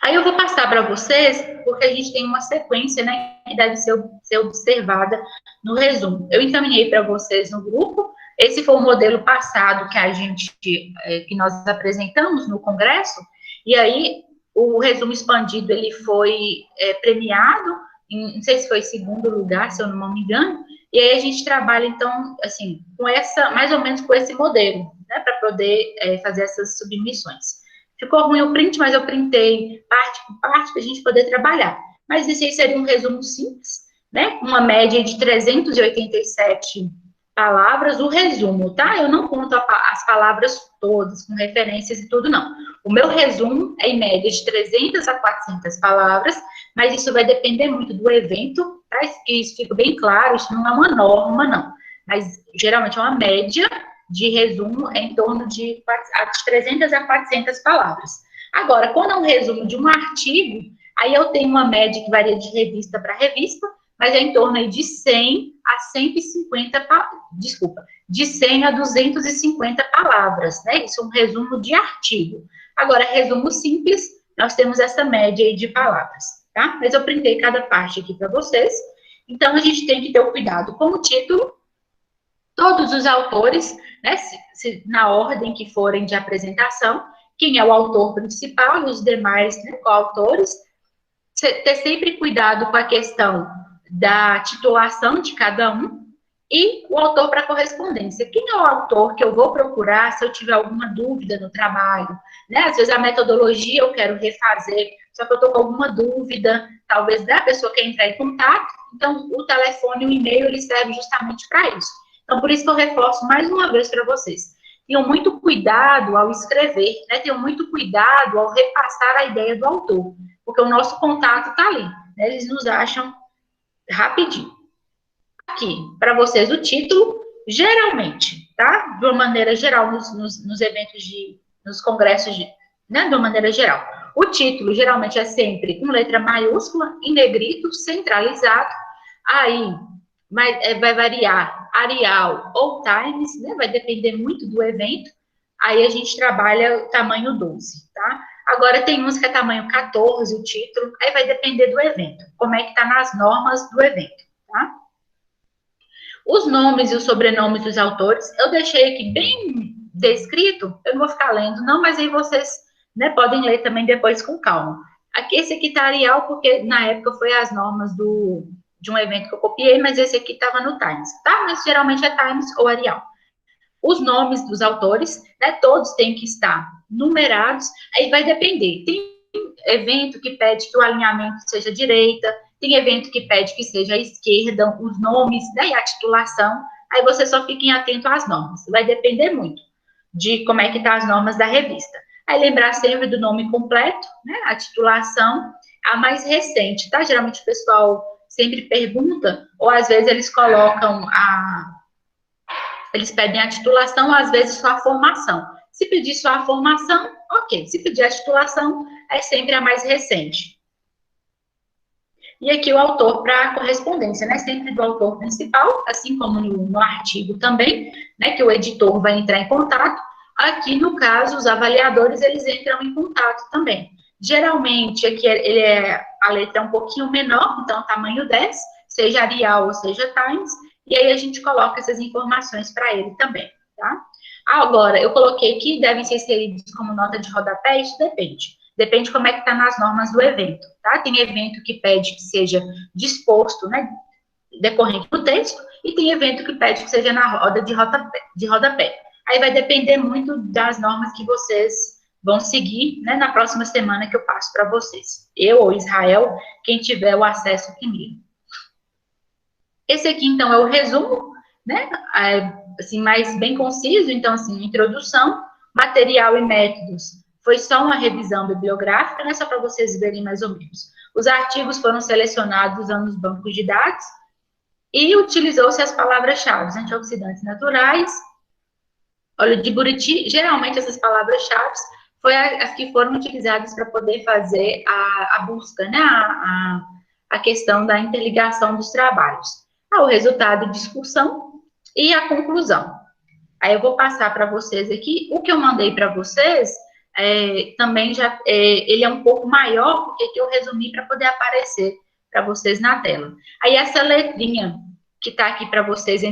Aí eu vou passar para vocês, porque a gente tem uma sequência, né, que deve ser observada no resumo. Eu encaminhei para vocês no grupo. Esse foi o modelo passado que nós apresentamos no congresso, e aí o resumo expandido ele foi premiado, não sei se foi segundo lugar, se eu não me engano, e aí a gente trabalha, então, assim, mais ou menos com esse modelo, né, para poder fazer essas submissões. Ficou ruim o print, mas eu printei parte por parte para a gente poder trabalhar. Mas esse aí seria um resumo simples, né, com uma média de 387 palavras, o resumo, tá? Eu não conto as palavras todas, com referências e tudo, não. O meu resumo é em média de 300 a 400 palavras, mas isso vai depender muito do evento, tá? Isso fica bem claro, isso não é uma norma, não. Mas, geralmente, é uma média de resumo em torno de 300 a 400 palavras. Agora, quando é um resumo de um artigo, aí eu tenho uma média que varia de revista para revista, mas é em torno de 100 a 150, de 100 a 250 palavras, né? Isso é um resumo de artigo. Agora, resumo simples, nós temos essa média aí de palavras, tá? Mas eu printei cada parte aqui para vocês. Então, a gente tem que ter o cuidado com o título, Todos os autores, né, na ordem que forem de apresentação, quem é o autor principal e os demais, né, coautores, ter sempre cuidado com a questão da titulação de cada um e o autor para correspondência. Quem é o autor que eu vou procurar se eu tiver alguma dúvida no trabalho? Né? Às vezes a metodologia eu quero refazer, só que eu estou com alguma dúvida, talvez da pessoa quer entrar em contato, então o telefone e o e-mail ele serve justamente para isso. Então, por isso que eu reforço mais uma vez para vocês. Tenham muito cuidado ao escrever, né? Tenham muito cuidado ao repassar a ideia do autor, porque o nosso contato está ali, né? Eles nos acham rapidinho. Aqui, para vocês, o título, geralmente, tá? De uma maneira geral, nos eventos nos congressos, né? De uma maneira geral. O título, geralmente, é sempre com letra maiúscula, em negrito, centralizado. Aí, vai variar Arial ou Times, né? Vai depender muito do evento. Aí a gente trabalha o tamanho 12, tá? Agora tem uns que é tamanho 14, o título, aí vai depender do evento, como é que tá nas normas do evento, tá? Os nomes e os sobrenomes dos autores, eu deixei aqui bem descrito, eu não vou ficar lendo não, mas aí vocês, né, podem ler também depois com calma. Aqui, esse aqui tá Arial, porque na época foi as normas de um evento que eu copiei, mas esse aqui estava no Times, tá? Mas geralmente é Times ou Arial. Os nomes dos autores, né, todos têm que estar numerados, aí vai depender. Tem evento que pede que o alinhamento seja direita, tem evento que pede que seja esquerda, os nomes, né, e a titulação, aí você só fiquem atento às normas. Vai depender muito de como é que tá as normas da revista. Aí lembrar sempre do nome completo, né, a titulação, a mais recente, tá? Geralmente o pessoal sempre pergunta, ou às vezes eles colocam eles pedem a titulação, às vezes só a formação. Se pedir só a formação, ok. Se pedir a titulação, é sempre a mais recente. E aqui o autor para correspondência, né? Sempre do autor principal, assim como no artigo também, né? Que o editor vai entrar em contato. Aqui, no caso, os avaliadores, eles entram em contato também. Geralmente, aqui a letra é um pouquinho menor, então tamanho 10, seja Arial ou seja Times, e aí a gente coloca essas informações para ele também, tá? Agora, eu coloquei que devem ser inseridos como nota de rodapé, isso depende. Depende como é que está nas normas do evento, tá? Tem evento que pede que seja disposto, né, decorrente do texto, e tem evento que pede que seja na roda de rodapé. Aí vai depender muito das normas que vocês vão seguir, né, na próxima semana que eu passo para vocês. Eu ou Israel, quem tiver o acesso primeiro. Esse aqui, então, é o resumo, né, assim, mais bem conciso. Então, assim, introdução, material e métodos. Foi só uma revisão bibliográfica, né, só para vocês verem mais ou menos. Os artigos foram selecionados usando os bancos de dados e utilizou-se as palavras-chave, antioxidantes naturais, óleo de buriti. Geralmente, essas palavras-chave foram as que foram utilizadas para poder fazer a busca, né, a questão da interligação dos trabalhos. O resultado de discussão e a conclusão. Aí eu vou passar para vocês aqui, o que eu mandei para vocês, também ele é um pouco maior, porque que eu resumi para poder aparecer para vocês na tela. Aí essa letrinha que está aqui para vocês,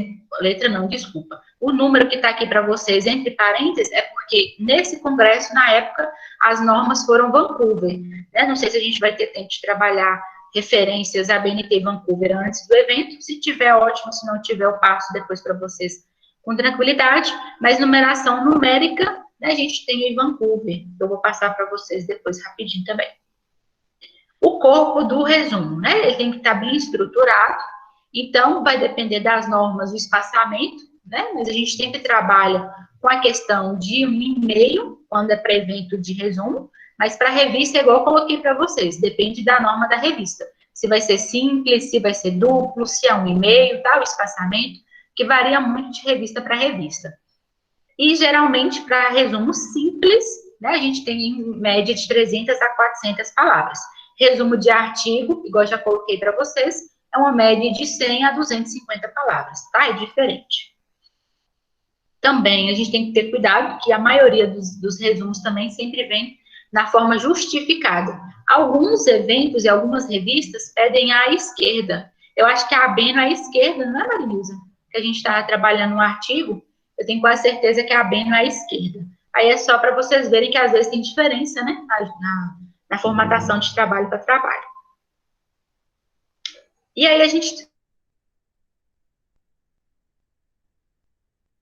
letra não, desculpa, o número que está aqui para vocês entre parênteses é porque nesse congresso, na época, as normas foram Vancouver, né? Não sei se a gente vai ter tempo de trabalhar referências à BNT Vancouver antes do evento. Se tiver, ótimo. Se não tiver, eu passo depois para vocês com tranquilidade. Mas numeração numérica, né, a gente tem em Vancouver. Eu vou passar para vocês depois rapidinho também. O corpo do resumo, né? Ele tem que estar bem estruturado. Então, vai depender das normas do espaçamento, né? Mas a gente sempre trabalha com a questão de 1,5, quando é para evento de resumo. Mas para revista, igual eu coloquei para vocês, depende da norma da revista. Se vai ser simples, se vai ser duplo, se é 1,5, tá? O espaçamento, que varia muito de revista para revista. E, geralmente, para resumo simples, né, a gente tem em média de 300 a 400 palavras. Resumo de artigo, igual eu já coloquei para vocês, é uma média de 100 a 250 palavras, tá? É diferente. Também, a gente tem que ter cuidado, que a maioria dos resumos também sempre vem na forma justificada. Alguns eventos e algumas revistas pedem à esquerda. Eu acho que a AB na esquerda, não é, Marilisa? que a gente está trabalhando um artigo, eu tenho quase certeza que a B não é a esquerda. Aí é só para vocês verem que às vezes tem diferença, né, na formatação de trabalho para trabalho. E aí a gente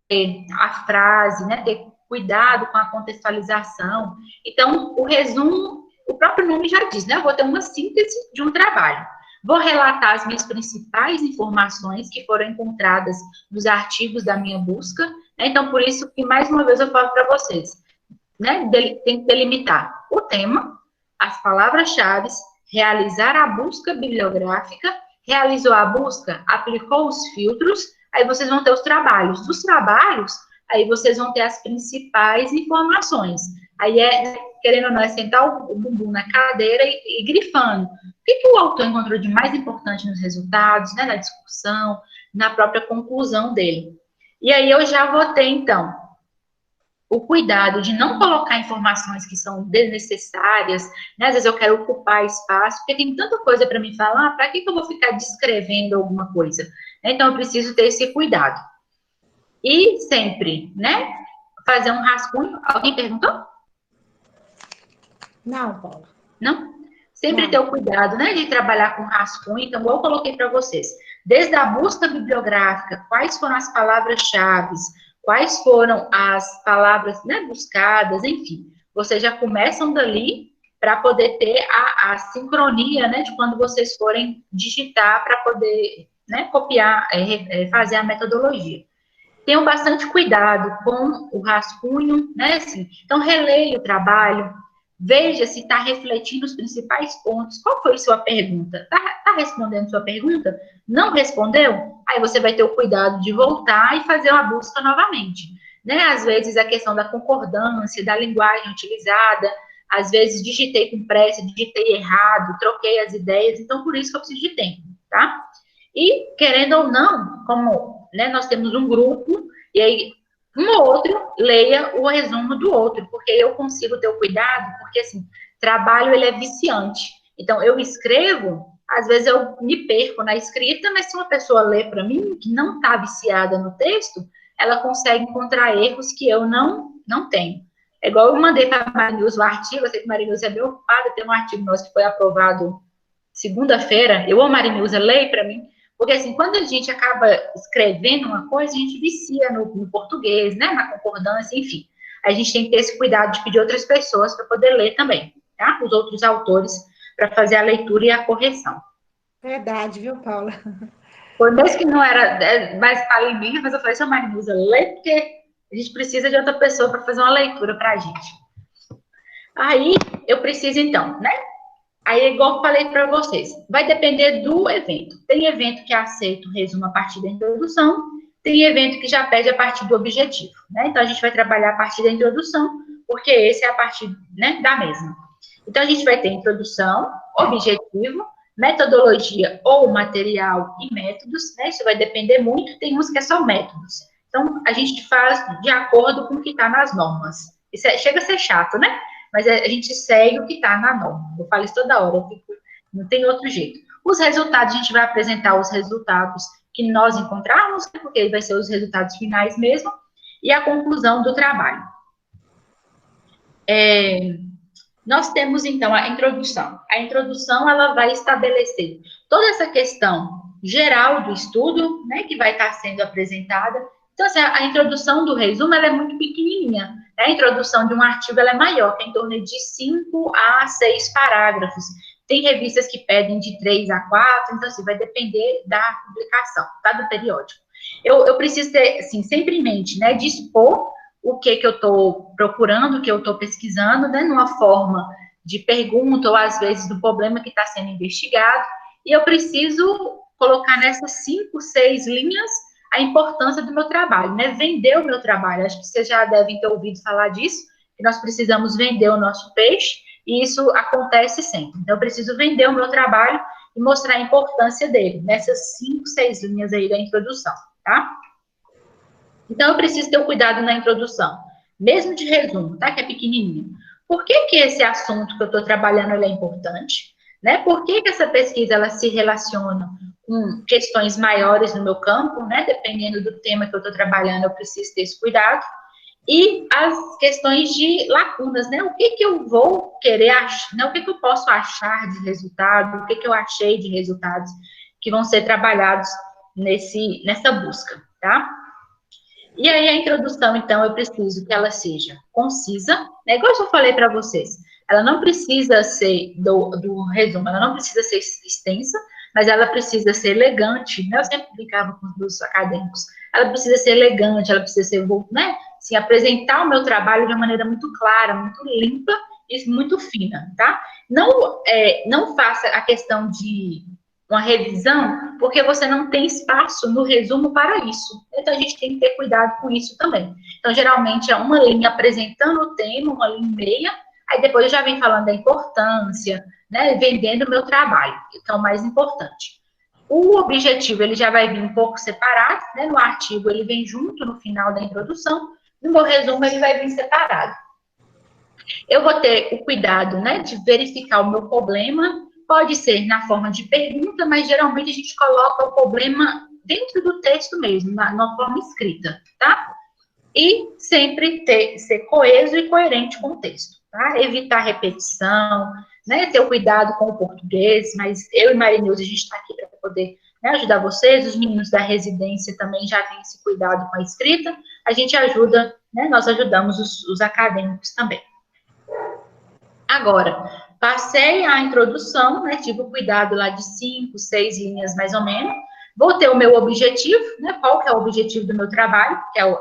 tem a frase, né, ter cuidado com a contextualização. Então, o resumo, o próprio nome já diz, né, eu vou ter uma síntese de um trabalho. Vou relatar as minhas principais informações que foram encontradas nos artigos da minha busca, né, então, por isso que, mais uma vez, eu falo para vocês, né, tem que delimitar o tema, as palavras-chave, realizar a busca bibliográfica, realizou a busca, aplicou os filtros, aí vocês vão ter os trabalhos. Dos trabalhos, aí vocês vão ter as principais informações. Aí querendo ou não, é sentar o bumbum na cadeira e grifando. O que o autor encontrou de mais importante nos resultados, né, na discussão, na própria conclusão dele. E aí eu já vou ter, então, o cuidado de não colocar informações que são desnecessárias, né? Às vezes eu quero ocupar espaço, porque tem tanta coisa para me falar, para que eu vou ficar descrevendo alguma coisa? Então, eu preciso ter esse cuidado. E sempre, né, fazer um rascunho. Alguém perguntou? Não, Paula. Não? Sempre Não. ter o cuidado, né, de trabalhar com rascunho. Então, eu coloquei para vocês, desde a busca bibliográfica, quais foram as palavras-chave, quais foram as palavras, né, buscadas, enfim. Vocês já começam dali para poder ter a sincronia, né, de quando vocês forem digitar para poder, né, copiar, fazer a metodologia. Tenham bastante cuidado com o rascunho, né, assim. Então, releia o trabalho, veja se está refletindo os principais pontos. Qual foi sua pergunta? Está respondendo sua pergunta? Não respondeu? Aí você vai ter o cuidado de voltar e fazer uma busca novamente. Né? Às vezes a questão da concordância, da linguagem utilizada, às vezes digitei com pressa, digitei errado, troquei as ideias, então por isso que eu preciso de tempo, tá? E, querendo ou não, como, né, nós temos um grupo, e aí um ou outro leia o resumo do outro, porque eu consigo ter o cuidado, porque, assim, trabalho, ele é viciante. Então, eu escrevo, às vezes eu me perco na escrita, mas se uma pessoa lê para mim, que não está viciada no texto, ela consegue encontrar erros que eu não tenho. É igual eu mandei para a Marinus o artigo, eu sei que a Marinus é bem ocupada, tem um artigo nosso que foi aprovado segunda-feira, eu amo a Marinus, leia para mim, porque, assim, quando a gente acaba escrevendo uma coisa, a gente vicia no português, né, na concordância, enfim. A gente tem que ter esse cuidado de pedir outras pessoas para poder ler também, tá? Os outros autores, para fazer a leitura e a correção. Verdade, viu, Paula? Por mesmo que não era mais para mim, mas eu falei, seu Marinusa, lê, porque a gente precisa de outra pessoa para fazer uma leitura para a gente. Aí, eu preciso, então, né? Aí, igual eu falei para vocês, vai depender do evento. Tem evento que aceita o resumo a partir da introdução, tem evento que já pede a partir do objetivo, né? Então, a gente vai trabalhar a partir da introdução, porque esse é a partir, né, da mesma. Então, a gente vai ter introdução, objetivo, metodologia ou material e métodos, né? Isso vai depender muito, tem uns que é só métodos. Então, a gente faz de acordo com o que está nas normas. Isso chega a ser chato, né? Mas a gente segue o que está na norma. Eu falo isso toda hora, não tem outro jeito. Os resultados, a gente vai apresentar os resultados que nós encontrarmos, porque vai ser os resultados finais mesmo, e a conclusão do trabalho. Nós temos, então, a introdução. A introdução, ela vai estabelecer toda essa questão geral do estudo, né, que vai estar sendo apresentada. Então, assim, a introdução do resumo, ela é muito pequenininha. A introdução de um artigo, ela é maior, tem em torno de 5 a 6 parágrafos. Tem revistas que pedem de 3 a 4, então, assim, vai depender da publicação, tá, do periódico. Eu preciso ter, assim, sempre em mente, né, dispor o que eu estou procurando, o que eu estou pesquisando, né, numa forma de pergunta ou, às vezes, do problema que está sendo investigado, e eu preciso colocar nessas 5, 6 linhas a importância do meu trabalho, né, vender o meu trabalho. Acho que vocês já devem ter ouvido falar disso, que nós precisamos vender o nosso peixe, e isso acontece sempre. Então, eu preciso vender o meu trabalho e mostrar a importância dele, nessas 5, 6 linhas aí da introdução, tá? Então, eu preciso ter o cuidado na introdução, mesmo de resumo, tá? Que é pequenininho. Por que esse assunto que eu estou trabalhando ele é importante? Né? Por que essa pesquisa ela se relaciona questões maiores no meu campo, né? Dependendo do tema que eu estou trabalhando, eu preciso ter esse cuidado. E as questões de lacunas, né? O que eu vou querer achar, né? O que eu posso achar de resultado, o que eu achei de resultados que vão ser trabalhados nessa busca, tá? E aí a introdução, então, eu preciso que ela seja concisa, né? Igual eu falei para vocês, ela não precisa ser do resumo, ela não precisa ser extensa, mas ela precisa ser elegante, né? Eu sempre brincava com os acadêmicos, ela precisa ser elegante, ela precisa ser, né? Assim, apresentar o meu trabalho de uma maneira muito clara, muito limpa e muito fina, tá? Não faça a questão de uma revisão, porque você não tem espaço no resumo para isso. Então, a gente tem que ter cuidado com isso também. Então, geralmente, é uma linha apresentando o tema, uma linha e meia, aí depois eu já venho falando da importância, né, vendendo o meu trabalho, que é o mais importante. O objetivo, ele já vai vir um pouco separado, né, no artigo ele vem junto no final da introdução, no meu resumo ele vai vir separado. Eu vou ter o cuidado, né, de verificar o meu problema. Pode ser na forma de pergunta, mas geralmente a gente coloca o problema dentro do texto mesmo, na forma escrita, tá? E sempre ser coeso e coerente com o texto, tá? Evitar repetição, né? Ter o cuidado com o português, mas eu e Marineuza, a gente está aqui para poder, né, ajudar vocês. Os meninos da residência também já têm esse cuidado com a escrita. A gente ajuda, né? Nós ajudamos os acadêmicos também. Agora, passei a introdução, né, tive o cuidado lá de 5, 6 linhas mais ou menos, vou ter o meu objetivo, né, qual que é o objetivo do meu trabalho, que é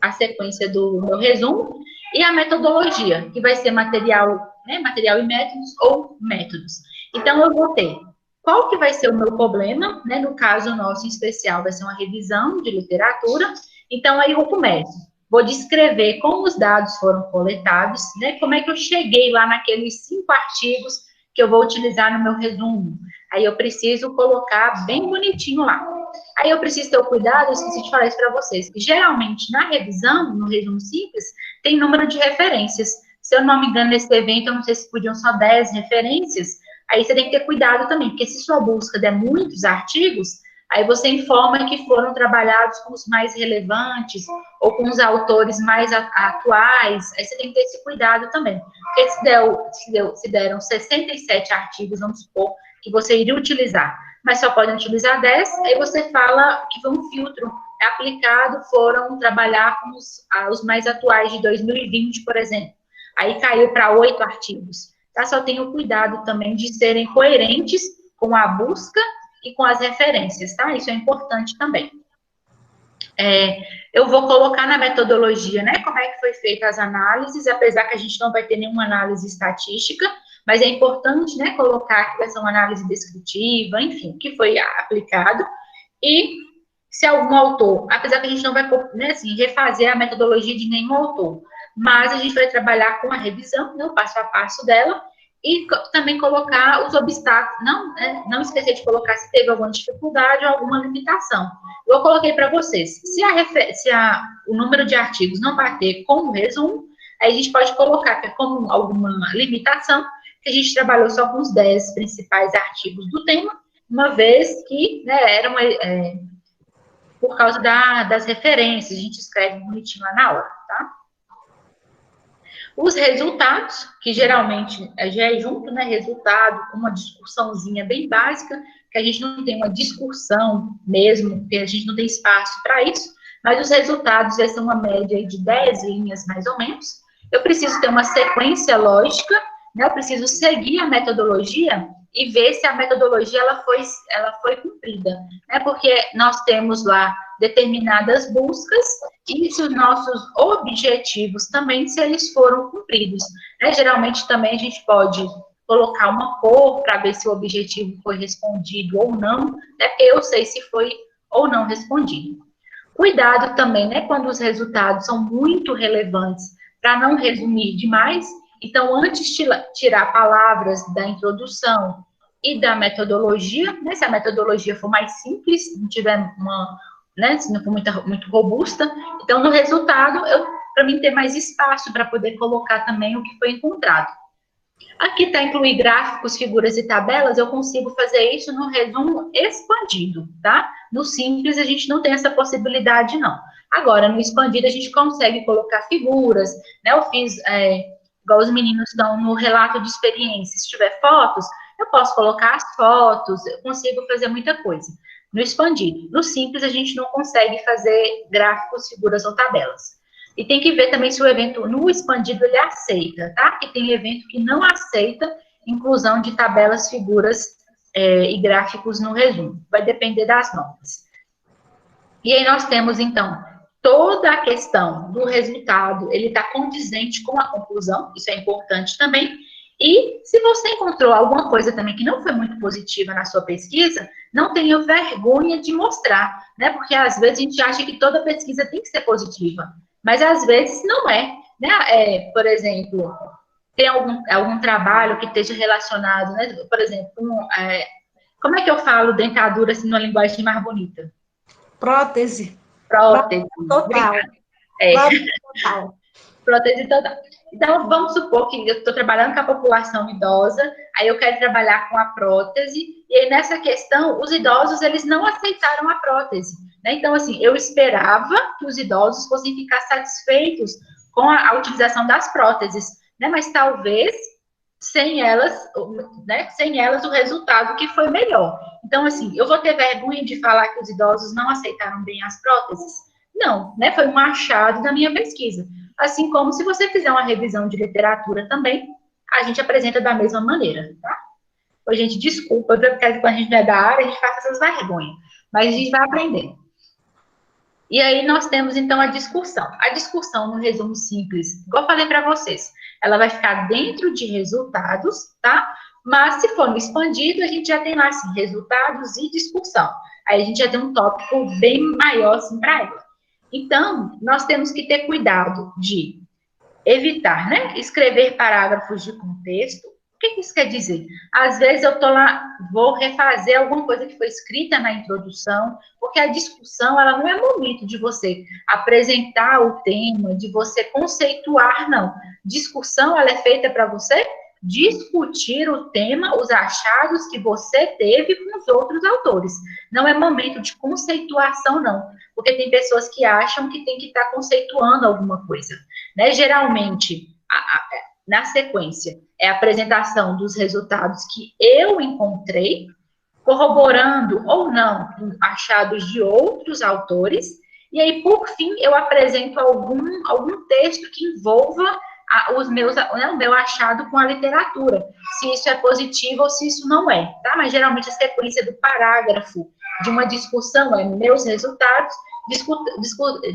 a sequência do meu resumo, e a metodologia, que vai ser material, né, material e métodos ou métodos. Então, eu vou ter qual que vai ser o meu problema, né, no caso nosso em especial, vai ser uma revisão de literatura, então aí eu começo. Vou descrever como os dados foram coletados, né? Como é que eu cheguei lá naqueles 5 artigos que eu vou utilizar no meu resumo. Aí eu preciso colocar bem bonitinho lá. Aí eu preciso ter o cuidado, eu esqueci de falar isso para vocês, que geralmente na revisão, no resumo simples, tem número de referências. Se eu não me engano, nesse evento, eu não sei se podiam só 10 referências, aí você tem que ter cuidado também, porque se sua busca der muitos artigos, aí você informa que foram trabalhados com os mais relevantes ou com os autores mais atuais. Aí você tem que ter esse cuidado também. Porque se deram 67 artigos, vamos supor, que você iria utilizar, mas só podem utilizar 10, aí você fala que foi um filtro aplicado, foram trabalhar com os mais atuais de 2020, por exemplo. Aí caiu para 8 artigos. Tá? Só tenha o cuidado também de serem coerentes com a busca e com as referências, tá? Isso é importante também. Eu vou colocar na metodologia, né, como é que foi feita as análises, apesar que a gente não vai ter nenhuma análise estatística, mas é importante, né, colocar que vai ser uma análise descritiva, enfim, que foi aplicado, e se algum autor, apesar que a gente não vai, né, assim, refazer a metodologia de nenhum autor, mas a gente vai trabalhar com a revisão, né, o passo a passo dela, e também colocar os obstáculos, não esquecer de colocar se teve alguma dificuldade ou alguma limitação. Eu coloquei para vocês, se o número de artigos não bater com o resumo, aí a gente pode colocar que é como alguma limitação, que a gente trabalhou só com os 10 principais artigos do tema, uma vez que, né, por causa das referências, a gente escreve bonitinho lá na hora, tá? Os resultados, que geralmente já é junto, né, resultado, com uma discussãozinha bem básica, que a gente não tem uma discussão mesmo, porque a gente não tem espaço para isso, mas os resultados vai ser uma média de 10 linhas, mais ou menos. Eu preciso ter uma sequência lógica, né, eu preciso seguir a metodologia e ver se a metodologia ela foi cumprida, né, porque nós temos lá determinadas buscas e se os nossos objetivos também, se eles foram cumpridos. Né? Geralmente também a gente pode colocar uma cor para ver se o objetivo foi respondido ou não, né? Porque eu sei se foi ou não respondido. Cuidado também, né, quando os resultados são muito relevantes, para não resumir demais. Então, antes de tirar palavras da introdução e da metodologia, né, se a metodologia for mais simples, não tiver né, se não for muito robusta, então no resultado, para mim ter mais espaço para poder colocar também o que foi encontrado. Aqui está incluir gráficos, figuras e tabelas, eu consigo fazer isso no resumo expandido, tá? No simples, a gente não tem essa possibilidade, não. Agora, no expandido, a gente consegue colocar figuras, né? Eu fiz, igual os meninos estão no relato de experiência, se tiver fotos, eu posso colocar as fotos, eu consigo fazer muita coisa. No expandido. No simples, a gente não consegue fazer gráficos, figuras ou tabelas. E tem que ver também se o evento no expandido ele aceita, tá? Porque tem evento que não aceita inclusão de tabelas, figuras e gráficos no resumo. Vai depender das normas. E aí nós temos, então, toda a questão do resultado, ele está condizente com a conclusão, isso é importante também. E se você encontrou alguma coisa também que não foi muito positiva na sua pesquisa, não tenha vergonha de mostrar, né? Porque às vezes a gente acha que toda pesquisa tem que ser positiva, mas às vezes não é, né? Por exemplo, tem algum trabalho que esteja relacionado, né? Por exemplo, como é que eu falo dentadura assim numa linguagem mais bonita? Prótese. Prótese. Total. Prótese total. Prótese total. Então, vamos supor que eu estou trabalhando com a população idosa, aí eu quero trabalhar com a prótese, e aí nessa questão, os idosos, eles não aceitaram a prótese, né? Então, assim, eu esperava que os idosos fossem ficar satisfeitos com a utilização das próteses, né? Mas talvez sem elas, né? Sem elas o resultado que foi melhor. Então, assim, eu vou ter vergonha de falar que os idosos não aceitaram bem as próteses? Não, né? Foi um achado da minha pesquisa. Assim como se você fizer uma revisão de literatura também, a gente apresenta da mesma maneira, tá? Oi, gente, desculpa, porque quando a gente não é da área, a gente faz essas vergonhas. Mas a gente vai aprender. E aí nós temos, então, a discussão. A discussão, no resumo simples, igual eu falei para vocês, ela vai ficar dentro de resultados, tá? Mas se for no expandido, a gente já tem lá, assim, resultados e discussão. Aí a gente já tem um tópico bem maior, assim, para ela. Então, nós temos que ter cuidado de evitar, né? Escrever parágrafos de contexto. O que isso quer dizer? Às vezes eu tô lá, vou refazer alguma coisa que foi escrita na introdução, porque a discussão, ela não é momento de você apresentar o tema, de você conceituar, não. Discussão, ela é feita para você discutir o tema, os achados que você teve com os outros autores. Não é momento de conceituação, não. Porque tem pessoas que acham que tem que estar conceituando alguma coisa, né? Geralmente, na sequência, é a apresentação dos resultados que eu encontrei, corroborando ou não achados de outros autores, e aí, por fim, eu apresento algum texto que envolva o meu achado com a literatura, se isso é positivo ou se isso não é, tá? Mas geralmente a sequência do parágrafo de uma discussão é meus resultados,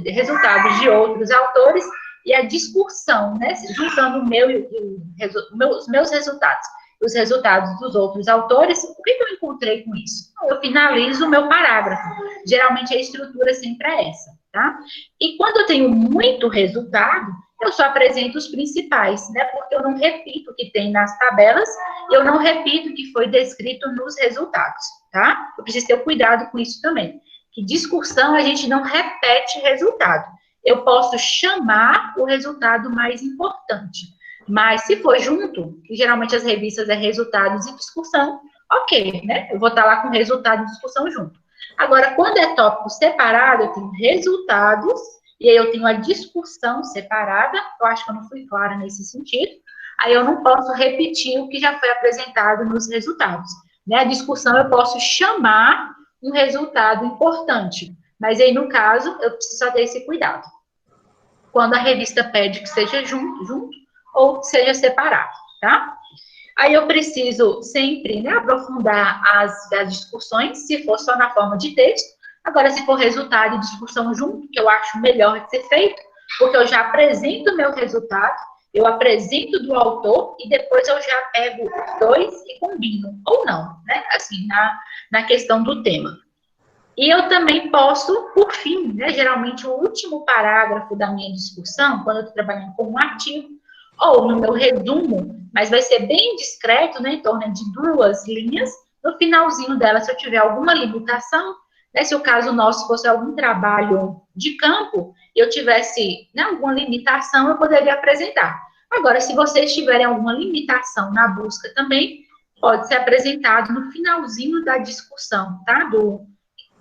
resultados de outros autores, e a discussão, né, juntando os meus resultados, os resultados dos outros autores, o que eu encontrei com isso? Eu finalizo o meu parágrafo. Geralmente a estrutura sempre é essa, tá? E quando eu tenho muito resultado, eu só apresento os principais, né? Porque eu não repito o que tem nas tabelas, eu não repito o que foi descrito nos resultados, tá? Eu preciso ter cuidado com isso também. Que discussão a gente não repete resultado. Eu posso chamar o resultado mais importante. Mas se for junto, que geralmente as revistas é resultados e discussão, ok, né? Eu vou estar lá com resultado e discussão junto. Agora, quando é tópico separado, eu tenho resultados, e aí eu tenho a discussão separada, eu acho que eu não fui clara nesse sentido, aí eu não posso repetir o que já foi apresentado nos resultados. Né? A discussão eu posso chamar um resultado importante, mas aí, no caso, eu preciso só ter esse cuidado. Quando a revista pede que seja junto ou que seja separado, tá? Aí eu preciso sempre, né, aprofundar as discussões, se for só na forma de texto. Agora, se for resultado e discussão junto, que eu acho melhor de ser feito, porque eu já apresento o meu resultado, eu apresento do autor e depois eu já pego os dois e combino, ou não, né? Assim, na questão do tema. E eu também posso, por fim, né, geralmente o último parágrafo da minha discussão, quando eu estou trabalhando com um artigo, ou no meu resumo, mas vai ser bem discreto, né, em torno de 2 linhas, no finalzinho dela, se eu tiver alguma limitação, né, se o caso nosso fosse algum trabalho de campo, eu tivesse, né, alguma limitação, eu poderia apresentar. Agora, se vocês tiverem alguma limitação na busca também, pode ser apresentado no finalzinho da discussão, tá?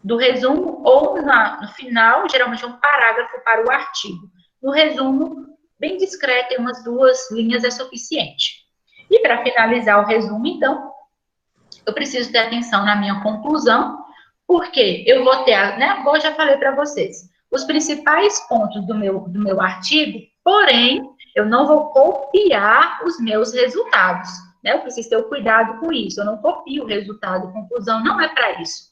Do resumo, ou no final, geralmente é um parágrafo para o artigo. No resumo, bem discreto, em umas 2 linhas é suficiente. E para finalizar o resumo, então, eu preciso ter atenção na minha conclusão, porque eu vou ter, né, como eu já falei para vocês, os principais pontos do meu artigo, porém, eu não vou copiar os meus resultados, né? Eu preciso ter o cuidado com isso, eu não copio o resultado, conclusão não é para isso.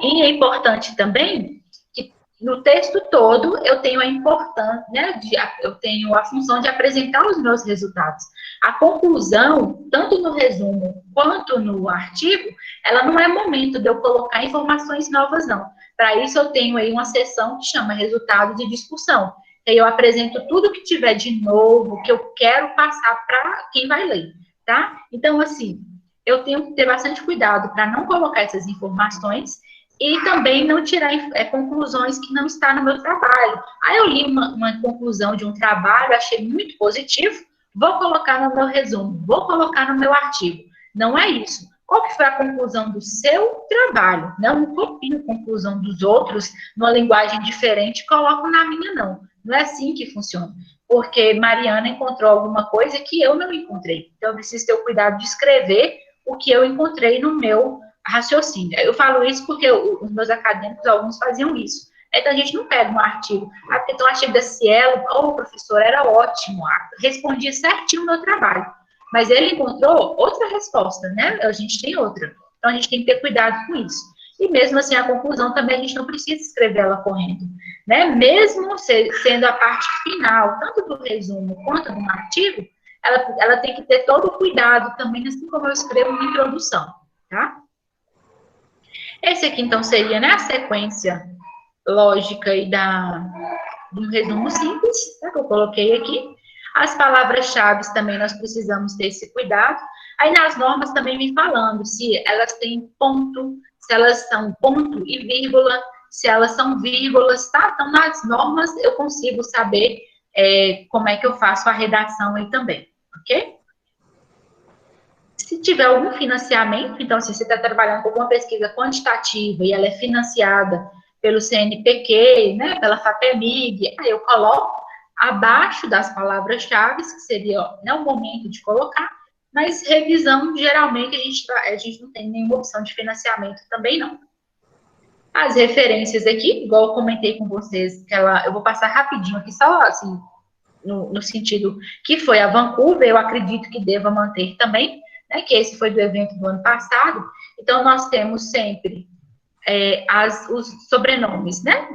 E é importante também que no texto todo eu tenho a importância, né, eu tenho a função de apresentar os meus resultados. A conclusão, tanto no resumo quanto no artigo, ela não é momento de eu colocar informações novas, não. Para isso, eu tenho aí uma seção que chama resultado de discussão. Aí eu apresento tudo que tiver de novo, que eu quero passar para quem vai ler, tá? Então, assim, eu tenho que ter bastante cuidado para não colocar essas informações e também não tirar conclusões que não está no meu trabalho. Aí eu li uma conclusão de um trabalho, achei muito positivo, vou colocar no meu resumo, vou colocar no meu artigo. Não é isso. Qual que foi a conclusão do seu trabalho? Não copio a conclusão dos outros numa linguagem diferente e coloco na minha, não. Não é assim que funciona. Porque Mariana encontrou alguma coisa que eu não encontrei. Então, eu preciso ter o cuidado de escrever o que eu encontrei no meu raciocínio. Eu falo isso porque os meus acadêmicos, alguns faziam isso. Então, a gente não pega um artigo. Porque então, o artigo da Cielo, o professor era ótimo, respondia certinho o meu trabalho. Mas ele encontrou outra resposta, né? A gente tem outra. Então, a gente tem que ter cuidado com isso. E mesmo assim, a conclusão também, a gente não precisa escrever ela correndo, né? Mesmo sendo a parte final, tanto do resumo quanto do artigo, ela tem que ter todo o cuidado também, assim como eu escrevo uma introdução, tá? Esse aqui, então, seria, né, a sequência lógica e de um resumo simples, né, que eu coloquei aqui. As palavras-chave também nós precisamos ter esse cuidado. Aí nas normas também vem falando se elas têm ponto, se elas são ponto e vírgula, se elas são vírgulas, tá? Então, nas normas eu consigo saber como é que eu faço a redação aí também, ok? Se tiver algum financiamento, então, se você está trabalhando com alguma pesquisa quantitativa e ela é financiada pelo CNPq, né, pela FAPEMIG, aí eu coloco abaixo das palavras-chave, que seria o momento de colocar, mas revisão, geralmente, a gente não tem nenhuma opção de financiamento também, não. As referências aqui, igual eu comentei com vocês, eu vou passar rapidinho aqui, só assim, no sentido que foi a Vancouver, eu acredito que deva manter também, né, que esse foi do evento do ano passado. Então, nós temos sempre os sobrenomes, né?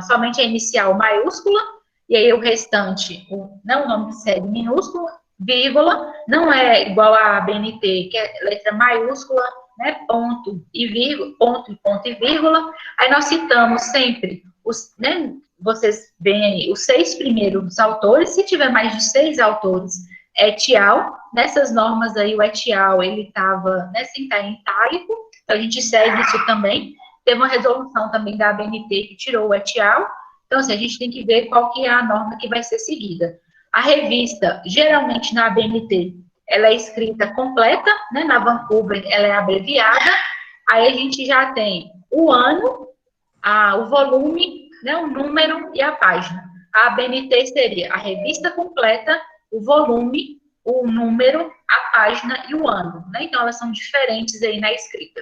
Somente a inicial maiúscula, e aí o restante, o nome de série minúscula, vírgula, não é igual a BNT, que é letra maiúscula, né? Ponto e vírgula. Aí nós citamos sempre né? Vocês veem aí, os 6 primeiros autores, se tiver mais de 6 autores, etial. Nessas normas aí, o etial, ele estava, né, sem estar em itálico, então a gente segue isso também. Teve uma resolução também da ABNT que tirou o etial, então assim, a gente tem que ver qual que é a norma que vai ser seguida. A revista, geralmente na ABNT, ela é escrita completa, né, na Vancouver ela é abreviada, aí a gente já tem o ano, o volume, né, o número e a página. A ABNT seria a revista completa, o volume, o número, a página e o ano, né? Então, elas são diferentes aí na escrita.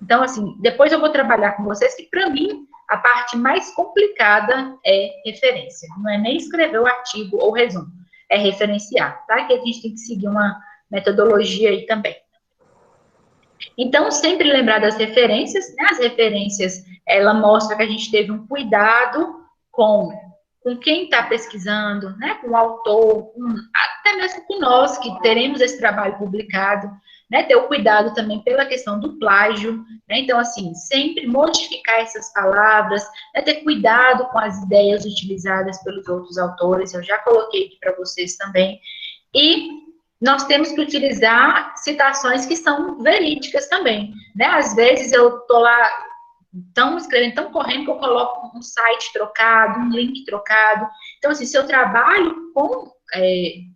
Então, assim, depois eu vou trabalhar com vocês que, para mim, a parte mais complicada é referência. Não é nem escrever o artigo ou resumo, é referenciar, tá? Que a gente tem que seguir uma metodologia aí também. Então, sempre lembrar das referências, né? As referências, ela mostra que a gente teve um cuidado com quem está pesquisando, né? Com o autor, até mesmo com nós, que teremos esse trabalho publicado, né? Ter o cuidado também pela questão do plágio, né? Então, assim, sempre modificar essas palavras, né? Ter cuidado com as ideias utilizadas pelos outros autores, eu já coloquei aqui para vocês também. E nós temos que utilizar citações que são verídicas também, né? Às vezes eu estou lá tão escrevendo, tão correndo, que eu coloco um site trocado, um link trocado. Então, assim, se eu trabalho com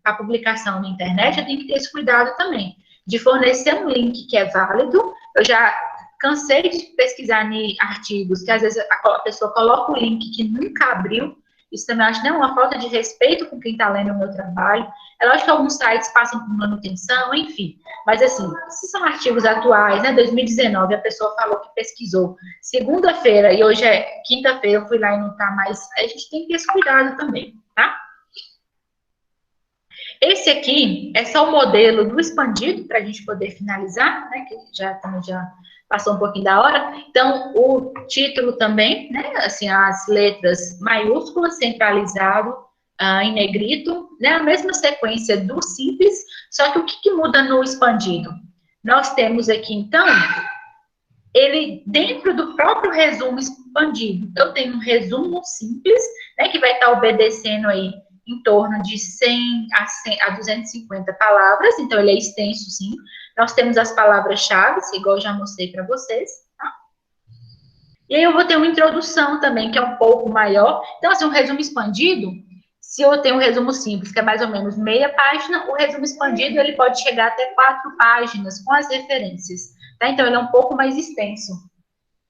a publicação na internet, eu tenho que ter esse cuidado também, de fornecer um link que é válido. Eu já cansei de pesquisar em artigos que às vezes a pessoa coloca o link que nunca abriu. Isso também acho que é uma falta de respeito com quem está lendo o meu trabalho. É lógico que alguns sites passam por manutenção, enfim. Mas, assim, se são artigos atuais, né, 2019, a pessoa falou que pesquisou segunda-feira e hoje é quinta-feira, eu fui lá e não está mais. A gente tem que ter esse cuidado também, tá? Esse aqui é só o modelo do expandido, para a gente poder finalizar, né, que também já passou um pouquinho da hora. Então, o título também, né, assim, as letras maiúsculas, centralizado, em negrito, né, a mesma sequência do simples, só que o que muda no expandido? Nós temos aqui, então, ele dentro do próprio resumo expandido. Eu tenho um resumo simples, né, que vai estar obedecendo aí em torno de 100 a 250 palavras, então ele é extenso, sim. Nós temos as palavras-chave, igual eu já mostrei para vocês, tá? E aí eu vou ter uma introdução também, que é um pouco maior. Então, assim, um resumo expandido, se eu tenho um resumo simples, que é mais ou menos meia página, o resumo expandido, ele pode chegar até 4 páginas, com as referências, tá? Então, ele é um pouco mais extenso.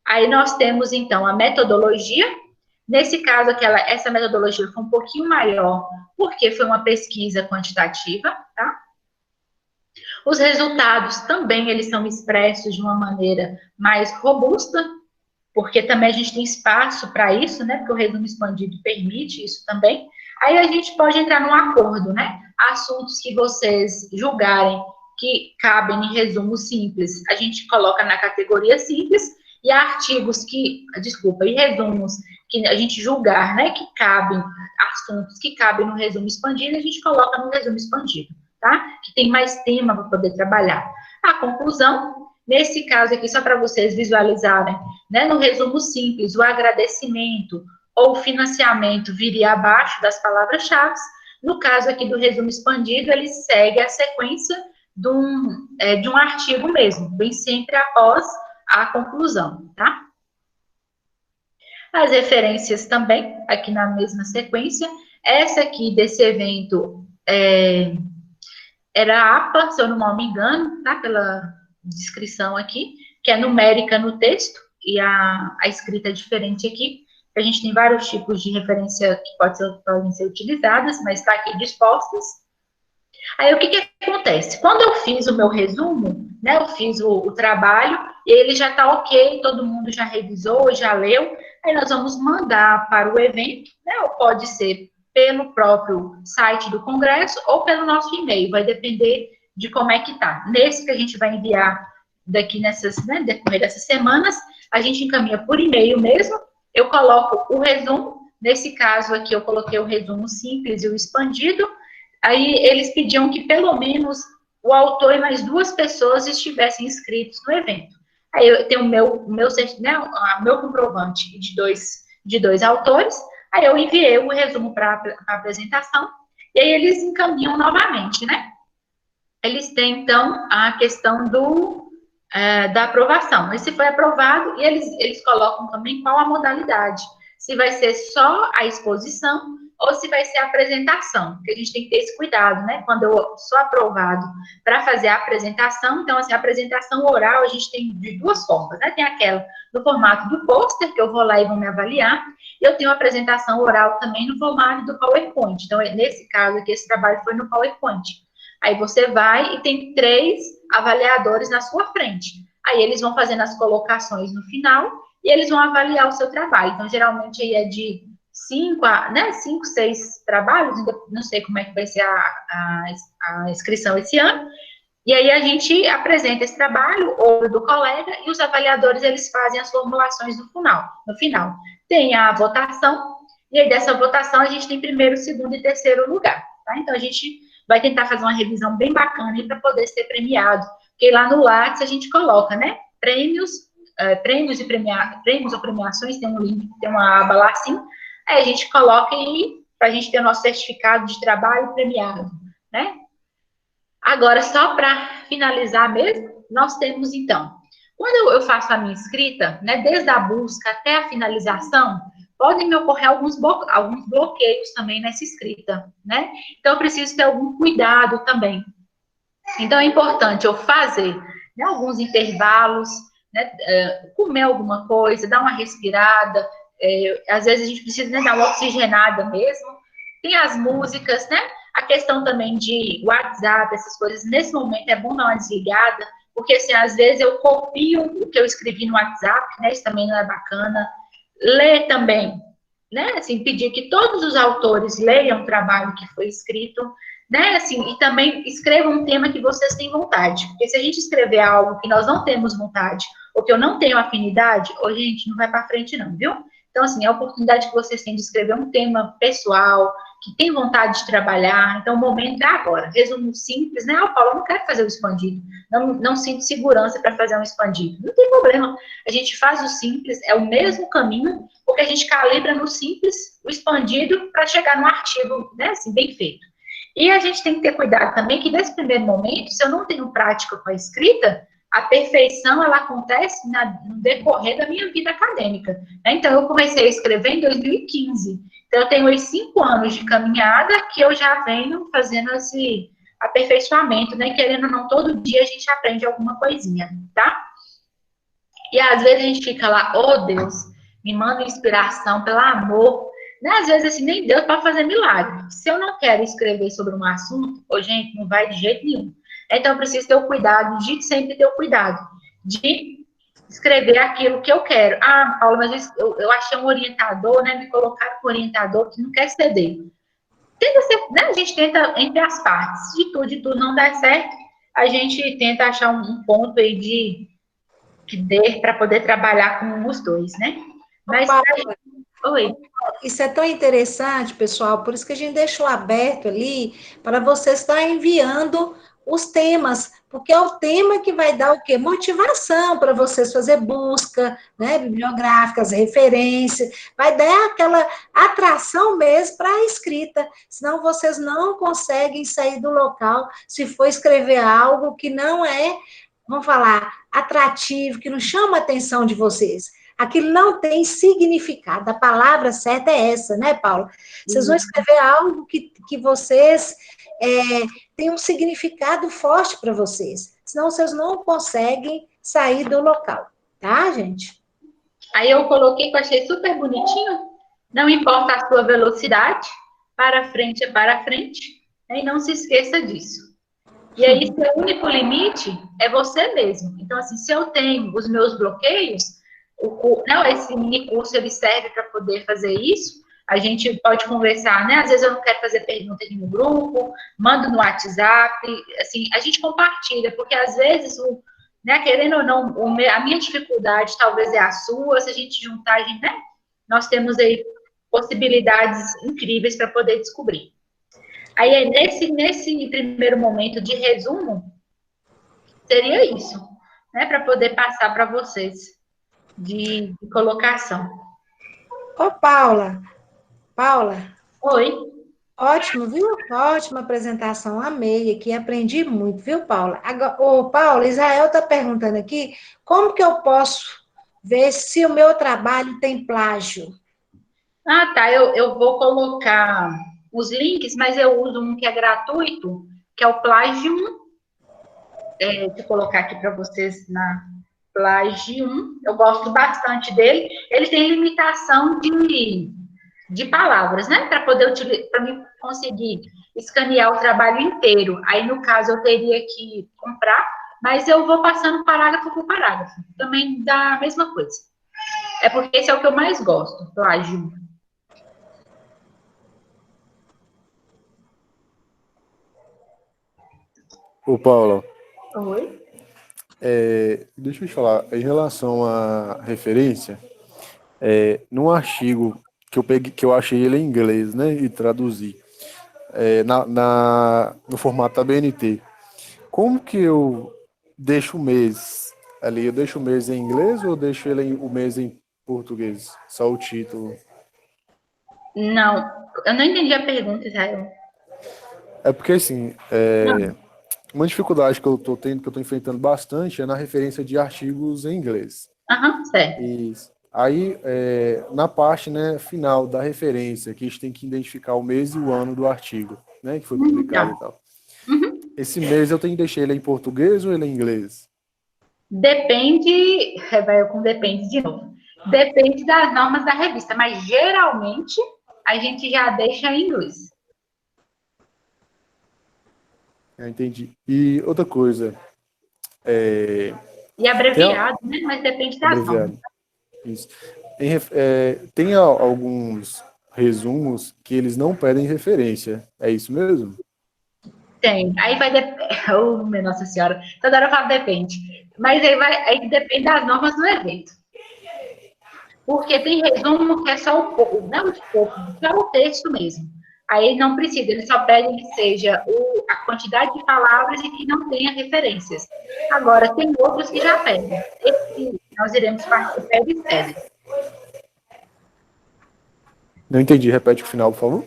Aí nós temos, então, a metodologia. Nesse caso, essa metodologia foi um pouquinho maior, porque foi uma pesquisa quantitativa, tá? Os resultados também, eles são expressos de uma maneira mais robusta, porque também a gente tem espaço para isso, né? Porque o resumo expandido permite isso também. Aí a gente pode entrar num acordo, né? Assuntos que vocês julgarem que cabem em resumo simples, a gente coloca na categoria simples, e artigos e resumos que a gente julgar, né, que cabem, assuntos que cabem no resumo expandido, a gente coloca no resumo expandido, tá? Que tem mais tema para poder trabalhar. A conclusão, nesse caso aqui, só para vocês visualizarem, né, no resumo simples, o agradecimento ou o financiamento viria abaixo das palavras-chave. No caso aqui do resumo expandido, ele segue a sequência de um artigo mesmo, bem sempre após a conclusão, tá? As referências também, aqui na mesma sequência. Essa aqui desse evento era a APA, se eu não me engano, tá? Pela descrição aqui, que é numérica no texto, e a escrita é diferente aqui. A gente tem vários tipos de referência que podem ser utilizadas, mas está aqui dispostas. Aí, o que acontece? Quando eu fiz o meu resumo, né, eu fiz o trabalho, e ele já está ok, todo mundo já revisou, já leu, aí nós vamos mandar para o evento, né, ou pode ser pelo próprio site do Congresso, ou pelo nosso e-mail, vai depender de como é que está. Nesse que a gente vai enviar daqui decorrer dessas semanas, a gente encaminha por e-mail mesmo, eu coloco o resumo, nesse caso aqui eu coloquei o resumo simples e o expandido. Aí eles pediam que pelo menos o autor e mais 2 pessoas estivessem inscritos no evento. Aí eu tenho meu comprovante de dois autores, aí eu enviei o resumo para a apresentação, e aí eles encaminham novamente, né? Eles têm, então, a questão da aprovação. E se foi aprovado, e eles colocam também qual a modalidade. Se vai ser só a exposição, ou se vai ser a apresentação, porque a gente tem que ter esse cuidado, né? Quando eu sou aprovado para fazer a apresentação, então, assim, a apresentação oral a gente tem de 2 formas, né? Tem aquela no formato do pôster, que eu vou lá e vou me avaliar, e eu tenho a apresentação oral também no formato do PowerPoint. Então, nesse caso aqui, esse trabalho foi no PowerPoint. Aí você vai e tem 3 avaliadores na sua frente. Aí eles vão fazendo as colocações no final e eles vão avaliar o seu trabalho. Então, geralmente, aí é de 5, 6 trabalhos, não sei como é que vai ser a inscrição esse ano, e aí a gente apresenta esse trabalho, ou do colega, e os avaliadores, eles fazem as formulações no final. Tem a votação, e aí dessa votação a gente tem primeiro, segundo e terceiro lugar, tá? Então a gente vai tentar fazer uma revisão bem bacana para poder ser premiado, porque lá no Lattes a gente coloca, né, prêmios ou premiações, tem um link, tem uma aba lá assim. Aí a gente coloca aí, para a gente ter o nosso certificado de trabalho premiado, né? Agora, só para finalizar mesmo, nós temos, então, quando eu faço a minha escrita, né, desde a busca até a finalização, podem me ocorrer alguns bloqueios também nessa escrita, né? Então, eu preciso ter algum cuidado também. Então, é importante eu fazer, né, alguns intervalos, né, comer alguma coisa, dar uma respirada, às vezes a gente precisa, né, dar uma oxigenada mesmo. Tem as músicas, né? A questão também de WhatsApp, essas coisas, nesse momento é bom dar uma desligada, porque, assim, às vezes eu copio o que eu escrevi no WhatsApp, né? Isso também não é bacana. Ler também, né? Assim, pedir que todos os autores leiam o trabalho que foi escrito, né? Assim, e também escrevam um tema que vocês têm vontade. Porque se a gente escrever algo que nós não temos vontade, ou que eu não tenho afinidade, hoje a gente não vai para frente, não, viu? Então, assim, é a oportunidade que vocês têm de escrever um tema pessoal, que tem vontade de trabalhar, então o momento é agora. Resumo simples, né? Ah, Paulo, eu não quero fazer o expandido, não sinto segurança para fazer um expandido. Não tem problema, a gente faz o simples, é o mesmo caminho, porque a gente calibra no simples o expandido para chegar no artigo, né, assim, bem feito. E a gente tem que ter cuidado também que nesse primeiro momento, se eu não tenho prática com a escrita, a perfeição ela acontece no decorrer da minha vida acadêmica. Né? Então, eu comecei a escrever em 2015. Então, eu tenho 5 anos de caminhada que eu já venho fazendo esse aperfeiçoamento, né? Querendo ou não, todo dia a gente aprende alguma coisinha, tá? E às vezes a gente fica lá, oh Deus, me manda inspiração, pelo amor. Né? Às vezes, assim, nem Deus para fazer milagre. Se eu não quero escrever sobre um assunto, oh, gente, não vai de jeito nenhum. Então, eu preciso ter o cuidado de sempre ter o cuidado de escrever aquilo que eu quero. Ah, Paula, mas eu achei um orientador, né? Me colocaram com um orientador que não quer ceder. Tenta ser, né? A gente tenta entre as partes. De tudo não der certo, a gente tenta achar um ponto aí de que dê para poder trabalhar com os dois, né? Mas, oi. Isso é tão interessante, pessoal, por isso que a gente deixou aberto ali para você estar enviando os temas, porque é o tema que vai dar o quê? Motivação para vocês fazer busca, né, bibliográficas, referências, vai dar aquela atração mesmo para a escrita, senão vocês não conseguem sair do local se for escrever algo que não é, vamos falar, atrativo, que não chama a atenção de vocês. Aquilo não tem significado. A palavra certa é essa, né, Paula? Vocês vão escrever algo que vocês tem um significado forte para vocês. Senão vocês não conseguem sair do local, tá, gente? Aí eu coloquei que eu achei super bonitinho. Não importa a sua velocidade, para frente é para frente. E não se esqueça disso. E aí, seu único limite é você mesmo. Então, assim, se eu tenho os meus bloqueios, esse mini curso ele serve para poder fazer isso. A gente pode conversar, né? Às vezes eu não quero fazer pergunta aqui no grupo, mando no WhatsApp, assim, a gente compartilha, porque às vezes, né, querendo ou não, a minha dificuldade talvez é a sua, se a gente juntar, né, nós temos aí possibilidades incríveis para poder descobrir. Aí, nesse primeiro momento de resumo, seria isso, né, para poder passar para vocês de colocação. Ô, Paula, Oi. ótimo, viu? Ótima apresentação, amei aqui, aprendi muito, viu, Paula? Agora, ô, Paula, Israel está perguntando aqui, como que eu posso ver se o meu trabalho tem plágio? Ah, tá, eu vou colocar os links, mas eu uso um que é gratuito, que é o Plagium. Vou colocar aqui para vocês na Plagium. Eu gosto bastante dele. Ele tem limitação de palavras, né? Para poder para mim conseguir escanear o trabalho inteiro. Aí, no caso, eu teria que comprar, mas eu vou passando parágrafo por parágrafo. Também dá a mesma coisa. É porque esse é o que eu mais gosto, plágio. Ô, Paulo, Oi? deixa eu te falar, em relação à referência, num artigo que eu peguei, que eu achei ele em inglês, né, e traduzi, no formato ABNT, como que eu deixo o mês ali? Eu deixo o mês em inglês ou deixo o mês em português? Só o título? Não, eu não entendi a pergunta, Israel. É porque, assim, uma dificuldade que eu tô tendo, que eu tô enfrentando bastante, é na referência de artigos em inglês. Aham, certo. E Aí, na parte, né, final da referência, que a gente tem que identificar o mês e o ano do artigo, né, que foi publicado e tal. Esse mês eu tenho que deixar ele em português ou ele em inglês? Depende, vai com depende de novo. Depende das normas da revista, mas geralmente a gente já deixa em inglês. Entendi. E outra coisa, E abreviado, né? Mas depende das normas. abreviado. Isso. Tem alguns resumos que eles não pedem referência. É isso mesmo? Tem. Aí vai depender. Oh, minha Nossa Senhora. Toda hora eu falo depende. Mas aí depende das normas do evento. Porque tem resumo que é só o pouco, não o escopo, só o texto mesmo. Aí não precisa, ele só pede que seja a quantidade de palavras e que não tenha referências. Agora, tem outros que já pedem. Esse que nós iremos participar, eles pedem. Não entendi. Repete o final, por favor.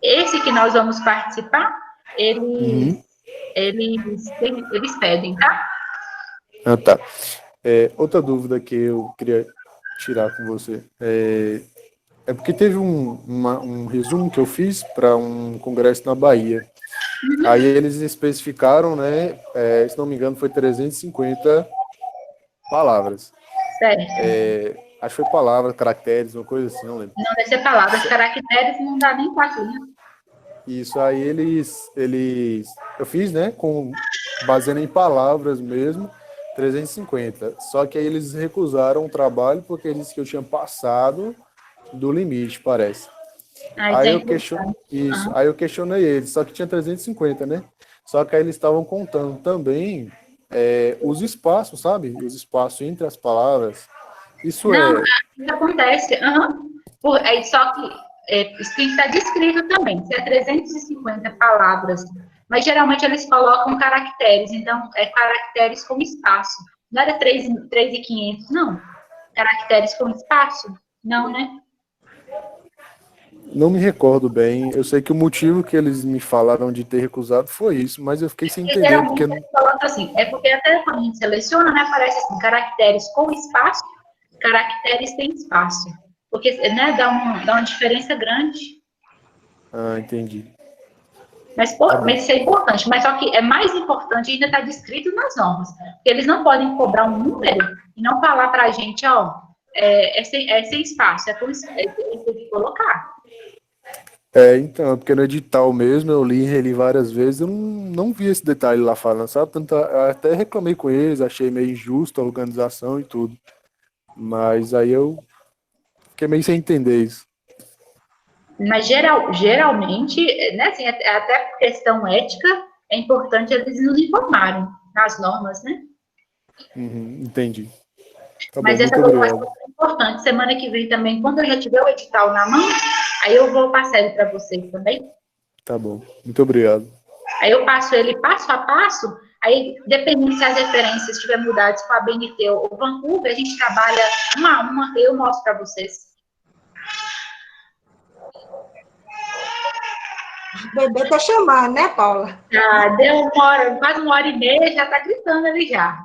Esse que nós vamos participar, eles pedem, tá? Ah, tá. Outra dúvida que eu queria tirar com você é porque teve um resumo que eu fiz para um congresso na Bahia. Aí eles especificaram, né? Se não me engano, foi 350 palavras. Certo. Acho que foi palavras, caracteres, uma coisa assim, não lembro. Não deve ser palavras, caracteres, não dá nem 4 linhas. Isso aí eu fiz, né? Baseando em palavras mesmo, 350. Só que aí eles recusaram o trabalho porque eles disseram que eu tinha passado do limite, parece. Aí eu questionei eles, só que tinha 350, né? Só que aí eles estavam contando também os espaços, sabe? Os espaços entre as palavras. Isso acontece. Só que isso tem que estar descrito também. Se é 350 palavras, mas geralmente eles colocam caracteres, então caracteres com espaço. Não era 3.500, não. Caracteres com espaço? Não, né? Não me recordo bem. Eu sei que o motivo que eles me falaram de ter recusado foi isso, mas eu fiquei sem entender. Porque eles colocam assim, porque até quando a gente seleciona, né, aparece assim, caracteres com espaço, caracteres sem espaço. Porque, né, dá uma diferença grande. Ah, entendi. Mas isso é importante. Mas só que é mais importante ainda estar descrito nas normas. Porque eles não podem cobrar um número e não falar para a gente, sem espaço. Tem que colocar. Então, porque no edital mesmo, eu li e reli várias vezes, eu não vi esse detalhe lá falando, sabe? Tanto, eu até reclamei com eles, achei meio injusto a organização e tudo. Mas aí eu fiquei meio sem entender isso. Mas geralmente, né, assim, até por questão ética, é importante eles nos informarem nas normas, né? Entendi. Tá Mas bom, essa muito informação obrigado. é importante. Semana que vem também, quando eu já tiver o edital na mão, aí eu vou passar ele para vocês também. Tá bom, muito obrigado. Aí eu passo ele passo a passo, aí dependendo se as referências estiverem mudadas com a BNT ou Vancouver, a gente trabalha uma a uma, eu mostro para vocês. O bebê tá chamando, né, Paula? Já deu quase 1h30, já tá gritando ali já.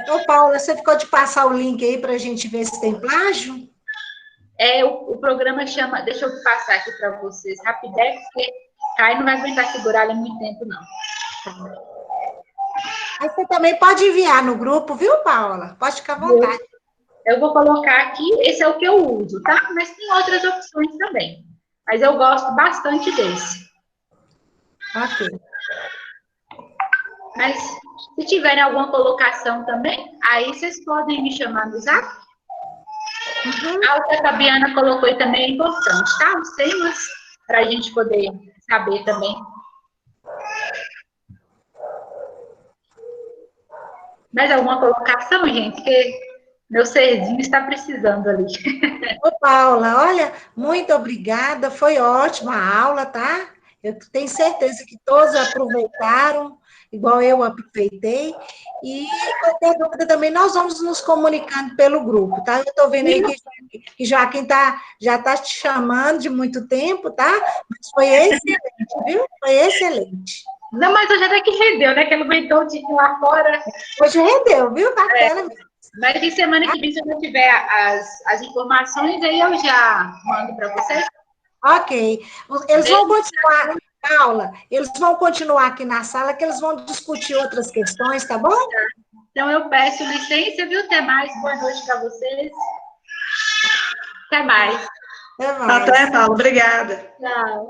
Ô, Paula, você ficou de passar o link aí para a gente ver se tem plágio? O programa chama, deixa eu passar aqui para vocês, Rapidex, porque Caio não vai aguentar segurar ali muito tempo, não. Aí você também pode enviar no grupo, viu, Paula? Pode ficar à vontade. Eu vou colocar aqui, esse é o que eu uso, tá? Mas tem outras opções também. Mas eu gosto bastante desse. Ok. Mas se tiverem alguma colocação também, aí vocês podem me chamar no zap. A que a Fabiana colocou aí também é importante, tá? Os temas, para a gente poder saber também. Mais alguma colocação, gente? Que meu serzinho está precisando ali. Ô, Paula, olha, muito obrigada, foi ótima a aula, tá? Eu tenho certeza que todos aproveitaram, igual eu aproveitei, e qualquer dúvida também, nós vamos nos comunicando pelo grupo, tá? Eu estou vendo aí que Joaquim já está te chamando de muito tempo, tá? Mas foi excelente, viu? Foi excelente. Não, mas hoje até que rendeu, né? Que ele aguentou o dia lá fora. Hoje rendeu, viu? Bacana. Mas de semana que vem, se eu não tiver as informações, aí eu já mando para vocês. Ok. Eles vão continuar a aula, eles vão continuar aqui na sala, que eles vão discutir outras questões, tá bom? Então, eu peço licença, viu? Até mais. Boa noite para vocês. Até mais. Até mais. Até, Paulo. Obrigada. Tchau.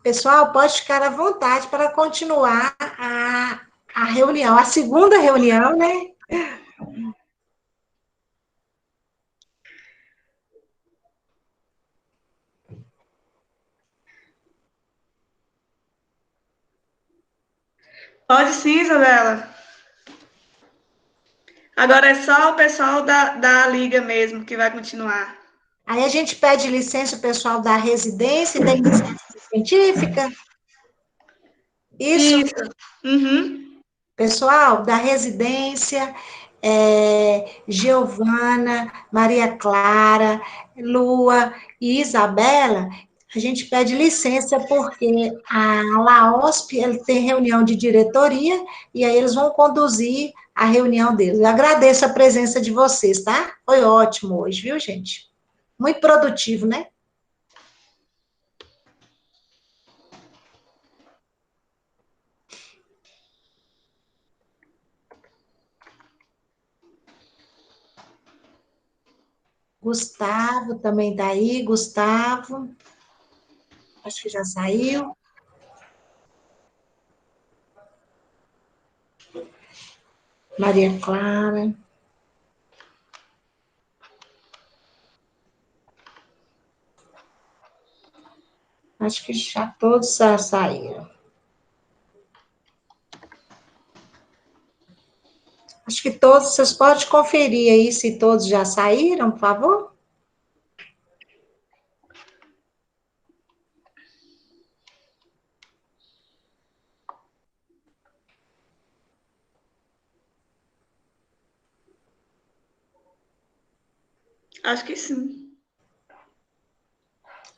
Pessoal, pode ficar à vontade para continuar a reunião, a segunda reunião, né? Pode sim, Isabela. Agora é só o pessoal da Liga mesmo que vai continuar. Aí a gente pede licença o pessoal da residência e da iniciação científica. Isso, Uhum. pessoal da residência, Giovana, Maria Clara, Lua e Isabela, a gente pede licença porque a LAOSP ele tem reunião de diretoria e aí eles vão conduzir a reunião deles. Eu agradeço a presença de vocês, tá? Foi ótimo hoje, viu, gente? Muito produtivo, né? Gustavo também tá aí, Gustavo. Acho que já saiu. Maria Clara. Acho que já todos já saíram. Acho que todos, vocês podem conferir aí se todos já saíram, por favor? Acho que sim.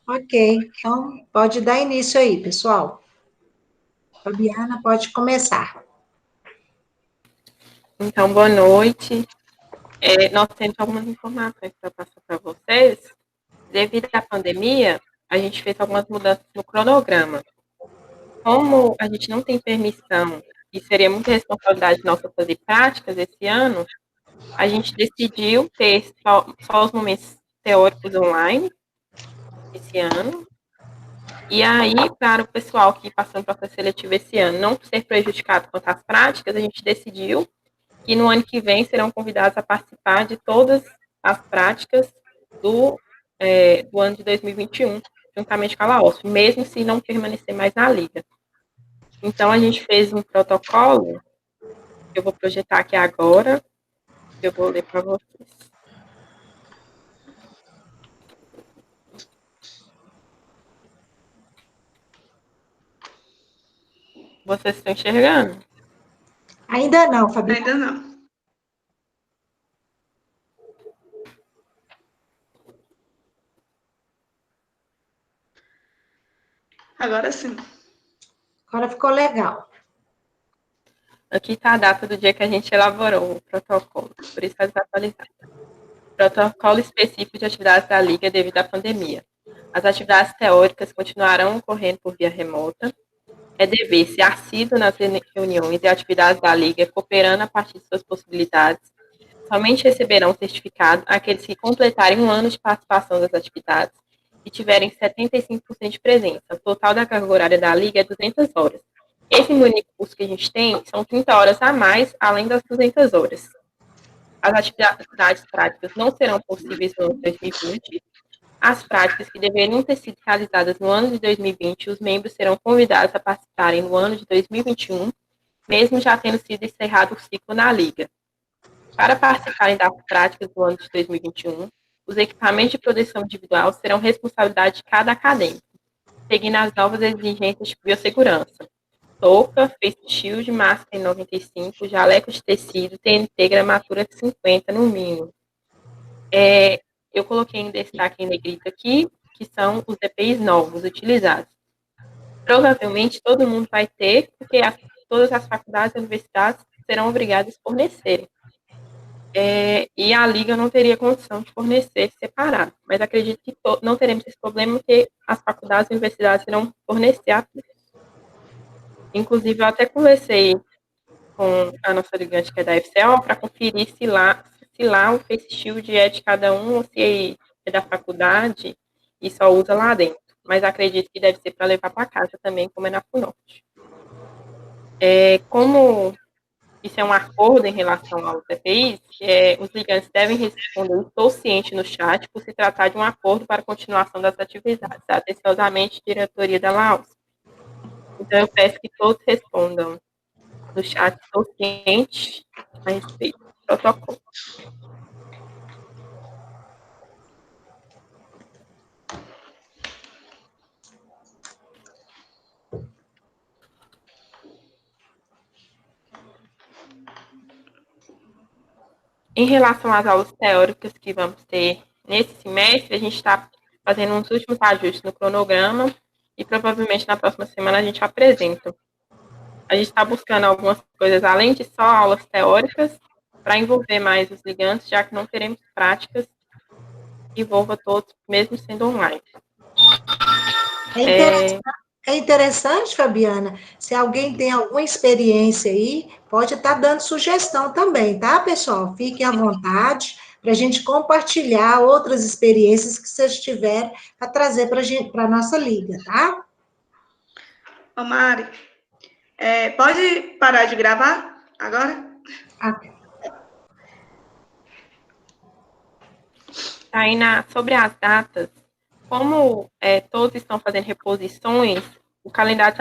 Ok, então pode dar início aí, pessoal. Fabiana, pode começar. Então, boa noite. Nós temos algumas informações para passar para vocês. Devido à pandemia, a gente fez algumas mudanças no cronograma. Como a gente não tem permissão e seria muita responsabilidade nossa fazer práticas esse ano, a gente decidiu ter só os momentos teóricos online esse ano. E aí, para o pessoal que passou no processo seletivo esse ano não ser prejudicado quanto às práticas, a gente decidiu que no ano que vem serão convidados a participar de todas as práticas do ano de 2021, juntamente com a LAOSP, mesmo se não permanecer mais na Liga. Então, a gente fez um protocolo, que eu vou projetar aqui agora, que eu vou ler para vocês. Vocês estão enxergando? Ainda não, Fabiana. Ainda não. Agora sim. Agora ficou legal. Aqui está a data do dia que a gente elaborou o protocolo, por isso está desatualizado. Protocolo específico de atividades da Liga devido à pandemia. As atividades teóricas continuarão ocorrendo por via remota. É dever ser assíduo nas reuniões e atividades da Liga, cooperando a partir de suas possibilidades. Somente receberão certificado aqueles que completarem um ano de participação das atividades e tiverem 75% de presença. O total da carga horária da Liga é 200 horas. Esse único curso que a gente tem são 30 horas a mais, além das 200 horas. As atividades práticas não serão possíveis no ano de 2020. As práticas que deveriam ter sido realizadas no ano de 2020, os membros serão convidados a participarem no ano de 2021, mesmo já tendo sido encerrado o ciclo na Liga. Para participarem das práticas do ano de 2021, os equipamentos de proteção individual serão responsabilidade de cada acadêmico, seguindo as novas exigências de biossegurança. Touca, face shield, máscara N95, jaleco de tecido, TNT, gramatura de 50 no mínimo. Eu coloquei em destaque em negrito aqui que são os EPIs novos utilizados. Provavelmente todo mundo vai ter, porque todas as faculdades e universidades serão obrigadas a fornecerem. E a Liga não teria condição de fornecer separado, mas acredito que não teremos esse problema, porque as faculdades e universidades irão fornecer a todos. Inclusive, eu até conversei com a nossa ligante, que é da FCO, para conferir se lá o Face Shield é de cada um ou se é da faculdade e só usa lá dentro. Mas acredito que deve ser para levar para casa também, como é na FUNORTE. Como isso é um acordo em relação aos EPIs, os ligantes devem responder "estou ciente" no chat por se tratar de um acordo para a continuação das atividades. Atenciosamente, diretoria da LAUS. Então, eu peço que todos respondam no chat "estou ciente" a respeito do protocolo. Em relação às aulas teóricas que vamos ter nesse semestre, a gente está fazendo uns últimos ajustes no cronograma e provavelmente na próxima semana a gente apresenta. A gente está buscando algumas coisas além de só aulas teóricas para envolver mais os ligantes, já que não teremos práticas que envolva todos, mesmo sendo online. É interessante, Fabiana, se alguém tem alguma experiência aí, pode estar dando sugestão também, tá, pessoal? Fiquem à vontade para a gente compartilhar outras experiências que vocês tiverem para trazer para a nossa liga, tá? Ô, Mari, pode parar de gravar agora? Aí, sobre as datas, como todos estão fazendo reposições, o calendário